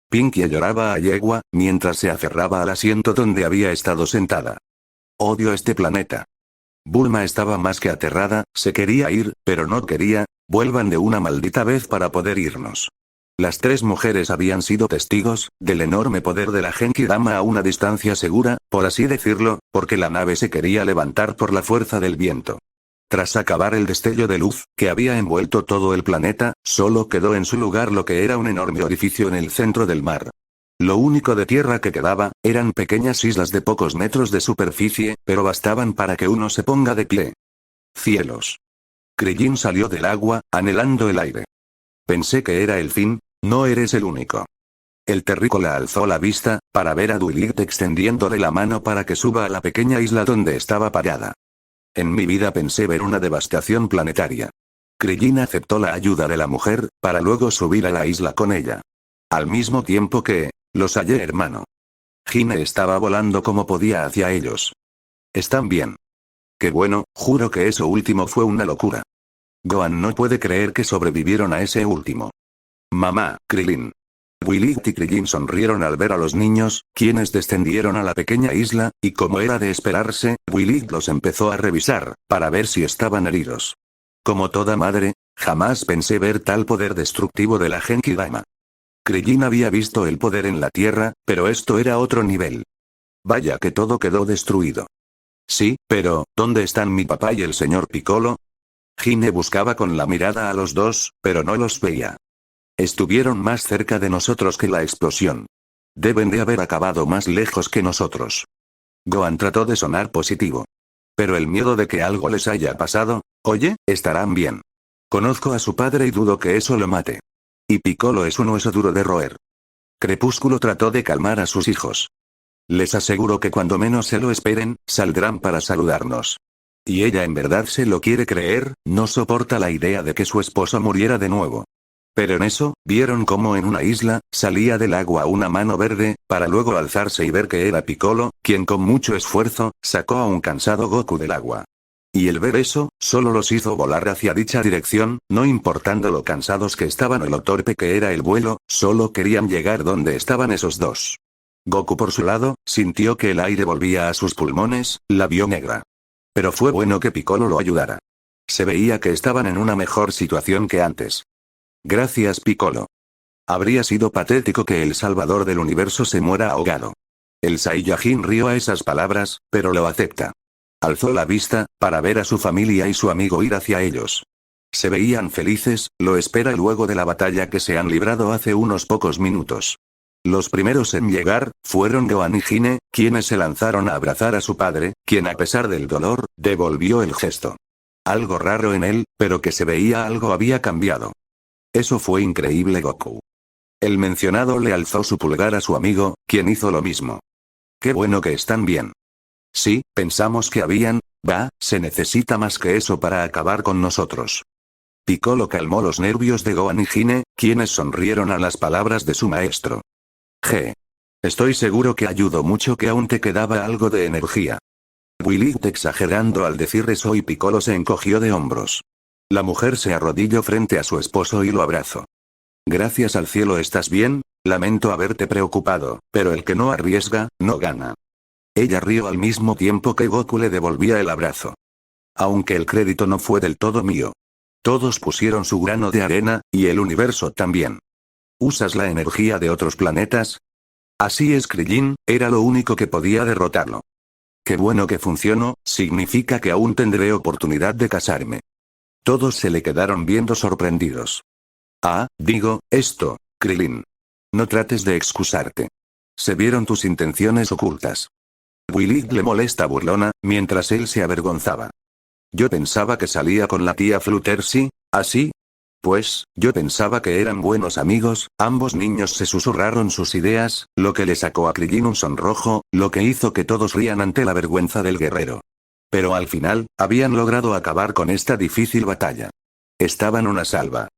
Speaker 1: Pinkie lloraba a yegua, mientras se aferraba al asiento donde había estado sentada. Odio este planeta. Bulma estaba más que aterrada, se quería ir, pero no quería. Vuelvan de una maldita vez para poder irnos. Las tres mujeres habían sido testigos del enorme poder de la Genki-Dama a una distancia segura, por así decirlo, porque la nave se quería levantar por la fuerza del viento. Tras acabar el destello de luz, que había envuelto todo el planeta, solo quedó en su lugar lo que era un enorme orificio en el centro del mar. Lo único de tierra que quedaba, eran pequeñas islas de pocos metros de superficie, pero bastaban para que uno se ponga de pie. ¡Cielos! Krillin salió del agua, anhelando el aire. Pensé que era el fin, no eres el único. El terrícola alzó la vista, para ver a Duiligt extendiéndole la mano para que suba a la pequeña isla donde estaba parada. En mi vida pensé ver una devastación planetaria. Krillin aceptó la ayuda de la mujer, para luego subir a la isla con ella. Al mismo tiempo que, los hallé hermano. Hime estaba volando como podía hacia ellos. ¿Están bien? Qué bueno, juro que eso último fue una locura. Gohan no puede creer que sobrevivieron a ese último. Mamá, Krillin. Willit y Krillin sonrieron al ver a los niños, quienes descendieron a la pequeña isla, y como era de esperarse, Willit los empezó a revisar, para ver si estaban heridos. Como toda madre, jamás pensé ver tal poder destructivo de la Genki-Dama. Krillin había visto el poder en la Tierra, pero esto era otro nivel. Vaya que todo quedó destruido. Sí, pero, ¿dónde están mi papá y el señor Piccolo? Hime buscaba con la mirada a los dos, pero no los veía. Estuvieron más cerca de nosotros que la explosión. Deben de haber acabado más lejos que nosotros. Gohan trató de sonar positivo. Pero el miedo de que algo les haya pasado, oye, estarán bien. Conozco a su padre y dudo que eso lo mate. Y Piccolo es un hueso duro de roer. Crepúsculo trató de calmar a sus hijos. Les aseguro que cuando menos se lo esperen, saldrán para saludarnos. Y ella en verdad se lo quiere creer, no soporta la idea de que su esposo muriera de nuevo. Pero en eso, vieron cómo en una isla, salía del agua una mano verde, para luego alzarse y ver que era Piccolo, quien con mucho esfuerzo, sacó a un cansado Goku del agua. Y el ver eso, solo los hizo volar hacia dicha dirección, no importando lo cansados que estaban o lo torpe que era el vuelo, solo querían llegar donde estaban esos dos. Goku por su lado, sintió que el aire volvía a sus pulmones, la vio negra. Pero fue bueno que Piccolo lo ayudara. Se veía que estaban en una mejor situación que antes. Gracias Piccolo. Habría sido patético que el salvador del universo se muera ahogado. El Saiyajin rió a esas palabras, pero lo acepta. Alzó la vista, para ver a su familia y su amigo ir hacia ellos. Se veían felices, lo espera luego de la batalla que se han librado hace unos pocos minutos. Los primeros en llegar, fueron Gohan y Hime, quienes se lanzaron a abrazar a su padre, quien a pesar del dolor, devolvió el gesto. Algo raro en él, pero que se veía algo había cambiado. Eso fue increíble Goku. El mencionado le alzó su pulgar a su amigo, quien hizo lo mismo. Qué bueno que están bien. Sí, pensamos que se necesita más que eso para acabar con nosotros. Piccolo calmó los nervios de Gohan y Hime, quienes sonrieron a las palabras de su maestro. Estoy seguro que ayudó mucho que aún te quedaba algo de energía. Willit exagerando al decir eso y Piccolo se encogió de hombros. La mujer se arrodilló frente a su esposo y lo abrazó. Gracias al cielo estás bien, lamento haberte preocupado, pero el que no arriesga, no gana. Ella rió al mismo tiempo que Goku le devolvía el abrazo. Aunque el crédito no fue del todo mío. Todos pusieron su grano de arena, y el universo también. ¿Usas la energía de otros planetas? Así es Krillin, era lo único que podía derrotarlo. Qué bueno que funcionó, significa que aún tendré oportunidad de casarme. Todos se le quedaron viendo sorprendidos. Digo, esto, Krillin. No trates de excusarte. Se vieron tus intenciones ocultas. Willit le molesta burlona, mientras él se avergonzaba. Yo pensaba que salía con la tía Fluttershy, ¿así? Pues, yo pensaba que eran buenos amigos. Ambos niños se susurraron sus ideas, lo que le sacó a Krillin un sonrojo, lo que hizo que todos rían ante la vergüenza del guerrero. Pero al final, habían logrado acabar con esta difícil batalla. Estaban una salva.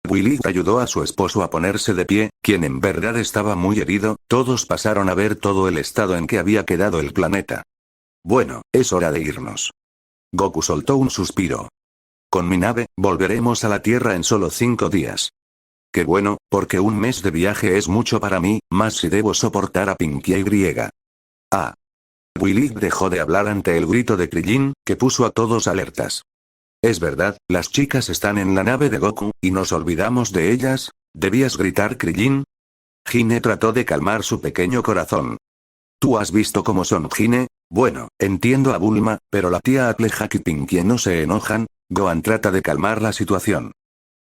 Speaker 1: Willit ayudó a su esposo a ponerse de pie, quien en verdad estaba muy herido. Todos pasaron a ver todo el estado en que había quedado el planeta. Bueno, es hora de irnos. Goku soltó un suspiro. Con mi nave, volveremos a la Tierra en solo 5 días. qué bueno, porque un mes de viaje es mucho para mí, más si debo soportar a Pinky Y. Ah. Willy dejó de hablar ante el grito de Krillin, que puso a todos alertas. Es verdad, las chicas están en la nave de Goku, y nos olvidamos de ellas. ¿Debías gritar, Krillin? Gine trató de calmar su pequeño corazón. ¿Tú has visto cómo son, Gine? Bueno, entiendo a Bulma, pero la tía Applejack y Pinky no se enojan. Gohan trata de calmar la situación.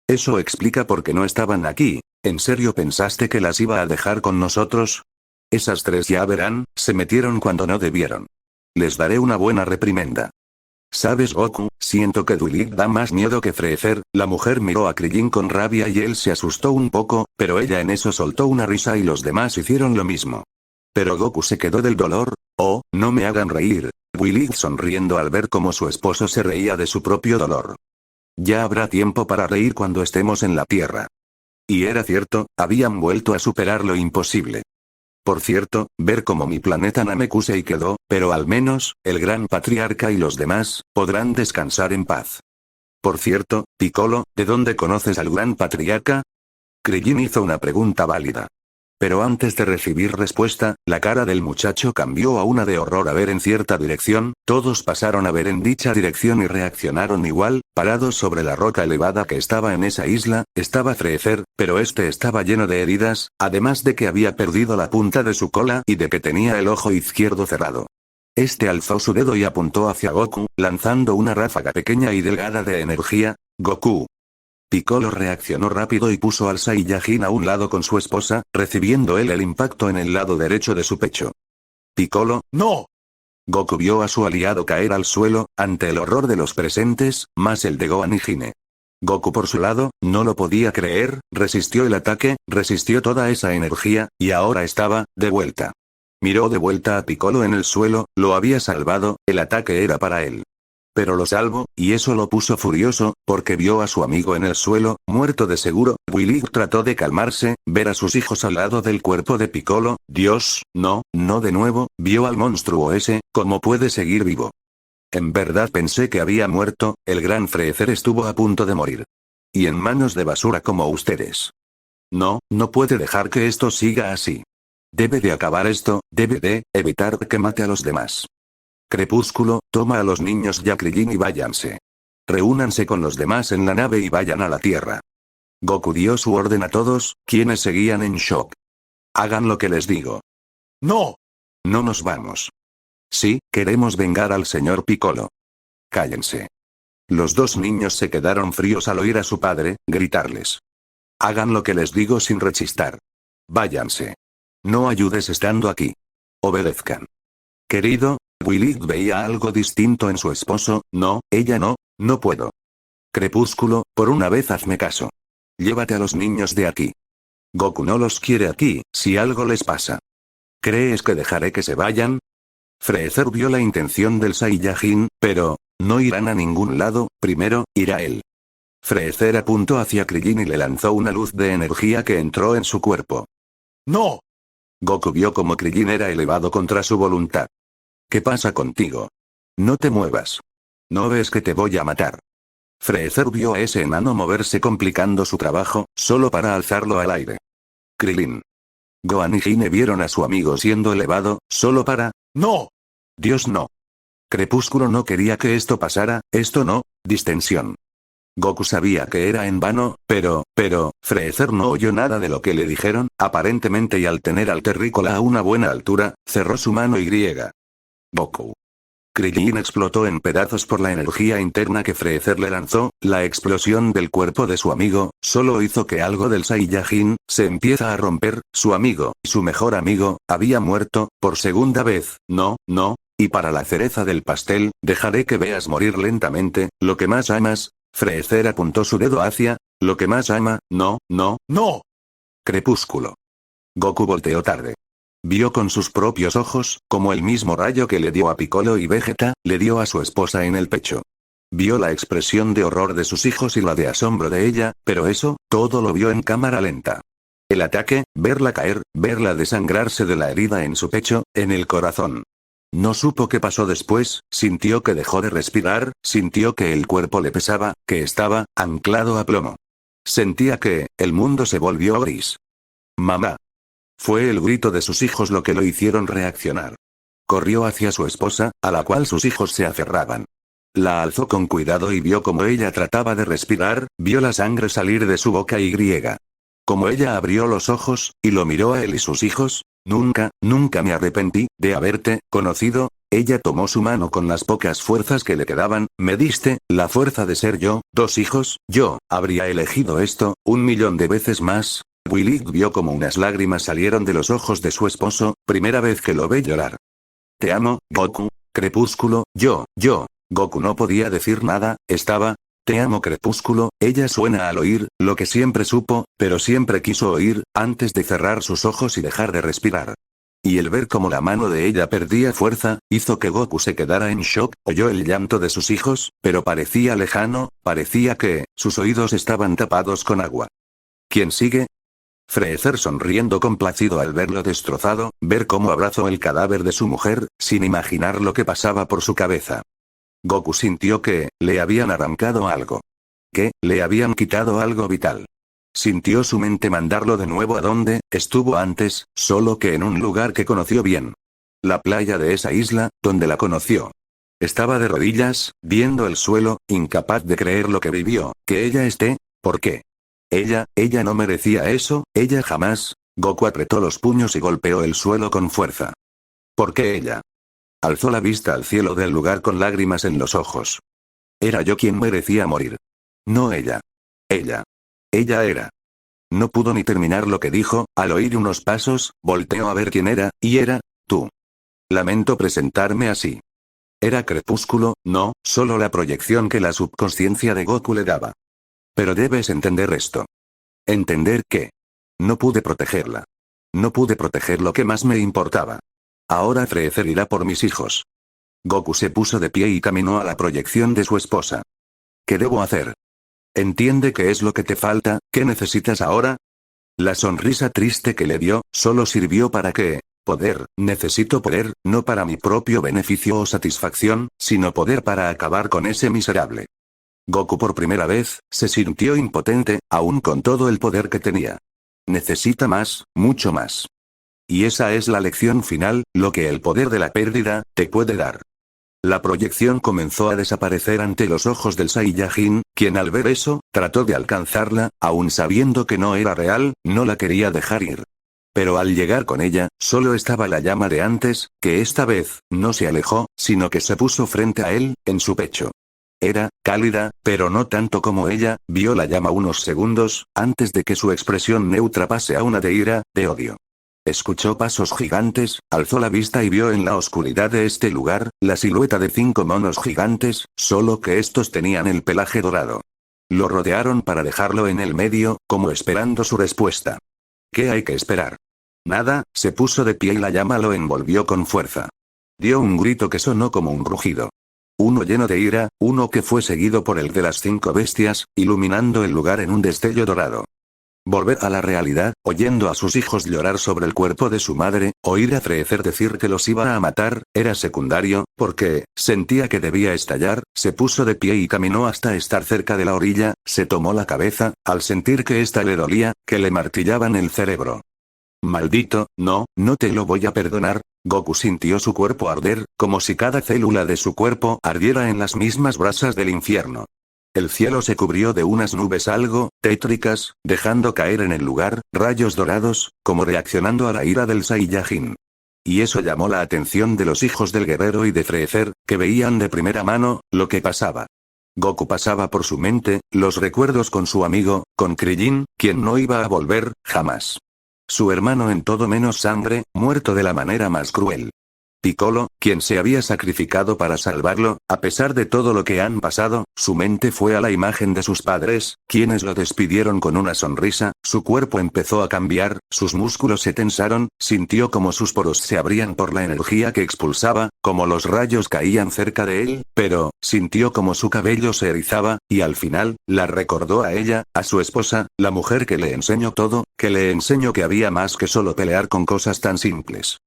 Speaker 1: Eso explica por qué no estaban aquí. ¿En serio pensaste que las iba a dejar con nosotros? Esas tres ya verán, se metieron cuando no debieron. Les daré una buena reprimenda. ¿Sabes, Goku? Siento que Dulik da más miedo que Freezer. La mujer miró a Krillin con rabia y él se asustó un poco, pero ella en eso soltó una risa y los demás hicieron lo mismo. Pero Goku se quedó del dolor. Oh, no me hagan reír. Willy sonriendo al ver cómo su esposo se reía de su propio dolor. Ya habrá tiempo para reír cuando estemos en la Tierra. Y era cierto, habían vuelto a superar lo imposible. Por cierto, ver cómo mi planeta Namekusei quedó, pero al menos, el gran patriarca y los demás, podrán descansar en paz. Por cierto, Piccolo, ¿de dónde conoces al gran patriarca? Krillin hizo una pregunta válida. Pero antes de recibir respuesta, la cara del muchacho cambió a una de horror a ver en cierta dirección, todos pasaron a ver en dicha dirección y reaccionaron igual, parados sobre la roca elevada que estaba en esa isla, estaba Freezer, pero este estaba lleno de heridas, además de que había perdido la punta de su cola y de que tenía el ojo izquierdo cerrado. Este alzó su dedo y apuntó hacia Goku, lanzando una ráfaga pequeña y delgada de energía. Goku. Piccolo reaccionó rápido y puso al Saiyajin a un lado con su esposa, recibiendo él el impacto en el lado derecho de su pecho. Piccolo, ¡no! Goku vio a su aliado caer al suelo, ante el horror de los presentes, más el de Gohan y Gine. Goku por su lado, no lo podía creer, resistió el ataque, resistió toda esa energía, y ahora estaba, de vuelta. Miró de vuelta a Piccolo en el suelo, lo había salvado, el ataque era para él. Pero lo salvo, y eso lo puso furioso, porque vio a su amigo en el suelo, muerto de seguro. Willy trató de calmarse, ver a sus hijos al lado del cuerpo de Piccolo. Dios, no de nuevo, vio al monstruo ese, ¿cómo puede seguir vivo? En verdad pensé que había muerto, el gran Freezer estuvo a punto de morir. Y en manos de basura como ustedes. No puede dejar que esto siga así. Debe de acabar esto, debe de evitar que mate a los demás. Crepúsculo, toma a los niños y a Krillin y váyanse. Reúnanse con los demás en la nave y vayan a la Tierra. Goku dio su orden a todos, quienes seguían en shock. Hagan lo que les digo. ¡No! No nos vamos. Sí, queremos vengar al señor Piccolo. Cállense. Los dos niños se quedaron fríos al oír a su padre gritarles. Hagan lo que les digo sin rechistar. Váyanse. No ayudes estando aquí. Obedezcan. Querido, Willy veía algo distinto en su esposo. No, ella no puedo. Crepúsculo, por una vez hazme caso. Llévate a los niños de aquí. Goku no los quiere aquí, si algo les pasa. ¿Crees que dejaré que se vayan? Freezer vio la intención del Saiyajin, pero no irán a ningún lado, primero, irá él. Freezer apuntó hacia Krillin y le lanzó una luz de energía que entró en su cuerpo. ¡No! Goku vio como Krillin era elevado contra su voluntad. ¿Qué pasa contigo? No te muevas. ¿No ves que te voy a matar? Freezer vio a ese enano moverse complicando su trabajo, solo para alzarlo al aire. Krillin. Gohan y Gine vieron a su amigo siendo elevado, solo para... ¡No! Dios no. Crepúsculo no quería que esto pasara, esto no, distensión. Goku sabía que era en vano, pero, Freezer no oyó nada de lo que le dijeron, aparentemente y al tener al terrícola a una buena altura, cerró su mano y griega. Goku. Krillin explotó en pedazos por la energía interna que Freezer le lanzó, la explosión del cuerpo de su amigo, solo hizo que algo del Saiyajin, se empieza a romper, su amigo, su mejor amigo, había muerto, por segunda vez, no, y para la cereza del pastel, dejaré que veas morir lentamente, lo que más amas, Freezer apuntó su dedo hacia, lo que más ama, no. Crepúsculo. Goku volteó tarde. Vio con sus propios ojos, como el mismo rayo que le dio a Piccolo y Vegeta, le dio a su esposa en el pecho. Vio la expresión de horror de sus hijos y la de asombro de ella, pero eso, todo lo vio en cámara lenta. El ataque, verla caer, verla desangrarse de la herida en su pecho, en el corazón. No supo qué pasó después, sintió que dejó de respirar, sintió que el cuerpo le pesaba, que estaba, anclado a plomo. Sentía que, el mundo se volvió gris. ¡Mamá! Fue el grito de sus hijos lo que lo hicieron reaccionar. Corrió hacia su esposa, a la cual sus hijos se aferraban. La alzó con cuidado y vio cómo ella trataba de respirar, vio la sangre salir de su boca y griega. Como ella abrió los ojos, y lo miró a él y sus hijos, nunca me arrepentí de haberte conocido. Ella tomó su mano con las pocas fuerzas que le quedaban, me diste la fuerza de ser yo, 2 hijos, yo habría elegido esto, 1.000.000 de veces más. Willy vio como unas lágrimas salieron de los ojos de su esposo, primera vez que lo ve llorar. Te amo, Goku. Crepúsculo, yo. Goku no podía decir nada, estaba. Te amo Crepúsculo, ella suena al oír, lo que siempre supo, pero siempre quiso oír, antes de cerrar sus ojos y dejar de respirar. Y el ver cómo la mano de ella perdía fuerza, hizo que Goku se quedara en shock, oyó el llanto de sus hijos, pero parecía lejano, parecía que, sus oídos estaban tapados con agua. ¿Quién sigue? Freezer sonriendo complacido al verlo destrozado, ver cómo abrazó el cadáver de su mujer, sin imaginar lo que pasaba por su cabeza. Goku sintió que, le habían arrancado algo. Que, le habían quitado algo vital. Sintió su mente mandarlo de nuevo a donde estuvo antes, solo que en un lugar que conoció bien. La playa de esa isla, donde la conoció. Estaba de rodillas, viendo el suelo, incapaz de creer lo que vivió, que ella esté, ¿por qué? Ella no merecía eso, ella jamás. Goku apretó los puños y golpeó el suelo con fuerza. ¿Por qué ella? Alzó la vista al cielo del lugar con lágrimas en los ojos. Era yo quien merecía morir. No ella. Ella era. No pudo ni terminar lo que dijo, al oír unos pasos, volteó a ver quién era, y era, tú. Lamento presentarme así. Era Crepúsculo, no, solo la proyección que la subconsciencia de Goku le daba. Pero debes entender esto. Entender que no pude protegerla. No pude proteger lo que más me importaba. Ahora Freezer irá por mis hijos. Goku se puso de pie y caminó a la proyección de su esposa. ¿Qué debo hacer? Entiende qué es lo que te falta, ¿qué necesitas ahora? La sonrisa triste que le dio, solo sirvió para que, necesito poder, no para mi propio beneficio o satisfacción, sino poder para acabar con ese miserable. Goku por primera vez, se sintió impotente, aún con todo el poder que tenía. Necesita más, mucho más. Y esa es la lección final, lo que el poder de la pérdida, te puede dar. La proyección comenzó a desaparecer ante los ojos del Saiyajin, quien al ver eso, trató de alcanzarla, aun sabiendo que no era real, no la quería dejar ir. Pero al llegar con ella, solo estaba la llama de antes, que esta vez, no se alejó, sino que se puso frente a él, en su pecho. Era, cálida, pero no tanto como ella, vio la llama unos segundos, antes de que su expresión neutra pase a una de ira, de odio. Escuchó pasos gigantes, alzó la vista y vio en la oscuridad de este lugar, la silueta de 5 monos gigantes, solo que estos tenían el pelaje dorado. Lo rodearon para dejarlo en el medio, como esperando su respuesta. ¿Qué hay que esperar? Nada, se puso de pie y la llama lo envolvió con fuerza. Dio un grito que sonó como un rugido. Uno lleno de ira, uno que fue seguido por el de las 5 bestias, iluminando el lugar en un destello dorado. Volver a la realidad, oyendo a sus hijos llorar sobre el cuerpo de su madre, oír a Freezer decir que los iba a matar, era secundario, porque, sentía que debía estallar, se puso de pie y caminó hasta estar cerca de la orilla, se tomó la cabeza, al sentir que ésta le dolía, que le martillaban el cerebro. Maldito, no te lo voy a perdonar. Goku sintió su cuerpo arder, como si cada célula de su cuerpo ardiera en las mismas brasas del infierno. El cielo se cubrió de unas nubes algo tétricas, dejando caer en el lugar rayos dorados, como reaccionando a la ira del Saiyajin. Y eso llamó la atención de los hijos del guerrero y de Freezer, que veían de primera mano lo que pasaba. Goku pasaba por su mente los recuerdos con su amigo, con Krillin, quien no iba a volver, jamás. Su hermano en todo menos sangre, muerto de la manera más cruel. Piccolo, quien se había sacrificado para salvarlo, a pesar de todo lo que han pasado, su mente fue a la imagen de sus padres, quienes lo despidieron con una sonrisa, su cuerpo empezó a cambiar, sus músculos se tensaron, sintió como sus poros se abrían por la energía que expulsaba, como los rayos caían cerca de él, pero, sintió como su cabello se erizaba, y al final, la recordó a ella, a su esposa, la mujer que le enseñó todo, que le enseñó que había más que solo pelear con cosas tan simples.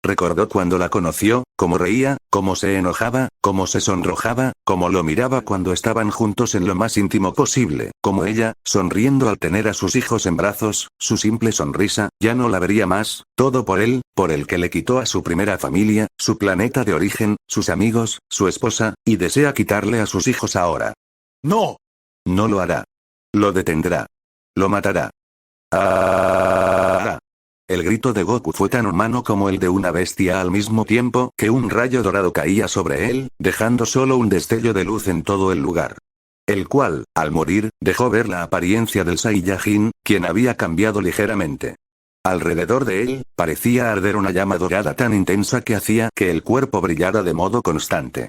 Speaker 1: Recordó cuando la conoció, cómo reía, cómo se enojaba, cómo se sonrojaba, cómo lo miraba cuando estaban juntos en lo más íntimo posible, como ella, sonriendo al tener a sus hijos en brazos, su simple sonrisa, ya no la vería más, todo por él, por el que le quitó a su primera familia, su planeta de origen, sus amigos, su esposa, y desea quitarle a sus hijos ahora.
Speaker 2: ¡No!
Speaker 1: No lo hará. Lo detendrá. Lo matará. ¡Ah! El grito de Goku fue tan humano como el de una bestia al mismo tiempo que un rayo dorado caía sobre él, dejando solo un destello de luz en todo el lugar. El cual, al morir, dejó ver la apariencia del Saiyajin, quien había cambiado ligeramente. Alrededor de él, parecía arder una llama dorada tan intensa que hacía que el cuerpo brillara de modo constante.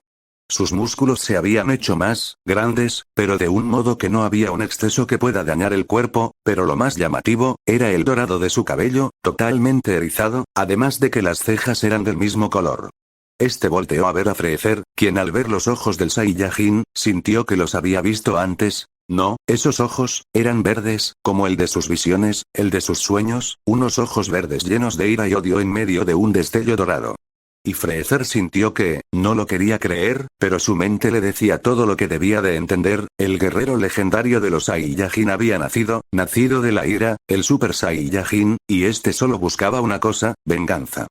Speaker 1: Sus músculos se habían hecho más grandes, pero de un modo que no había un exceso que pueda dañar el cuerpo, pero lo más llamativo, era el dorado de su cabello, totalmente erizado, además de que las cejas eran del mismo color. Este volteó a ver a Freezer, quien al ver los ojos del Saiyajin, sintió que los había visto antes. No, esos ojos, eran verdes, como el de sus visiones, el de sus sueños, unos ojos verdes llenos de ira y odio en medio de un destello dorado. Y Freezer sintió que, no lo quería creer, pero su mente le decía todo lo que debía de entender, el guerrero legendario de los Saiyajin había nacido de la ira, el Super Saiyajin, y este solo buscaba una cosa, venganza.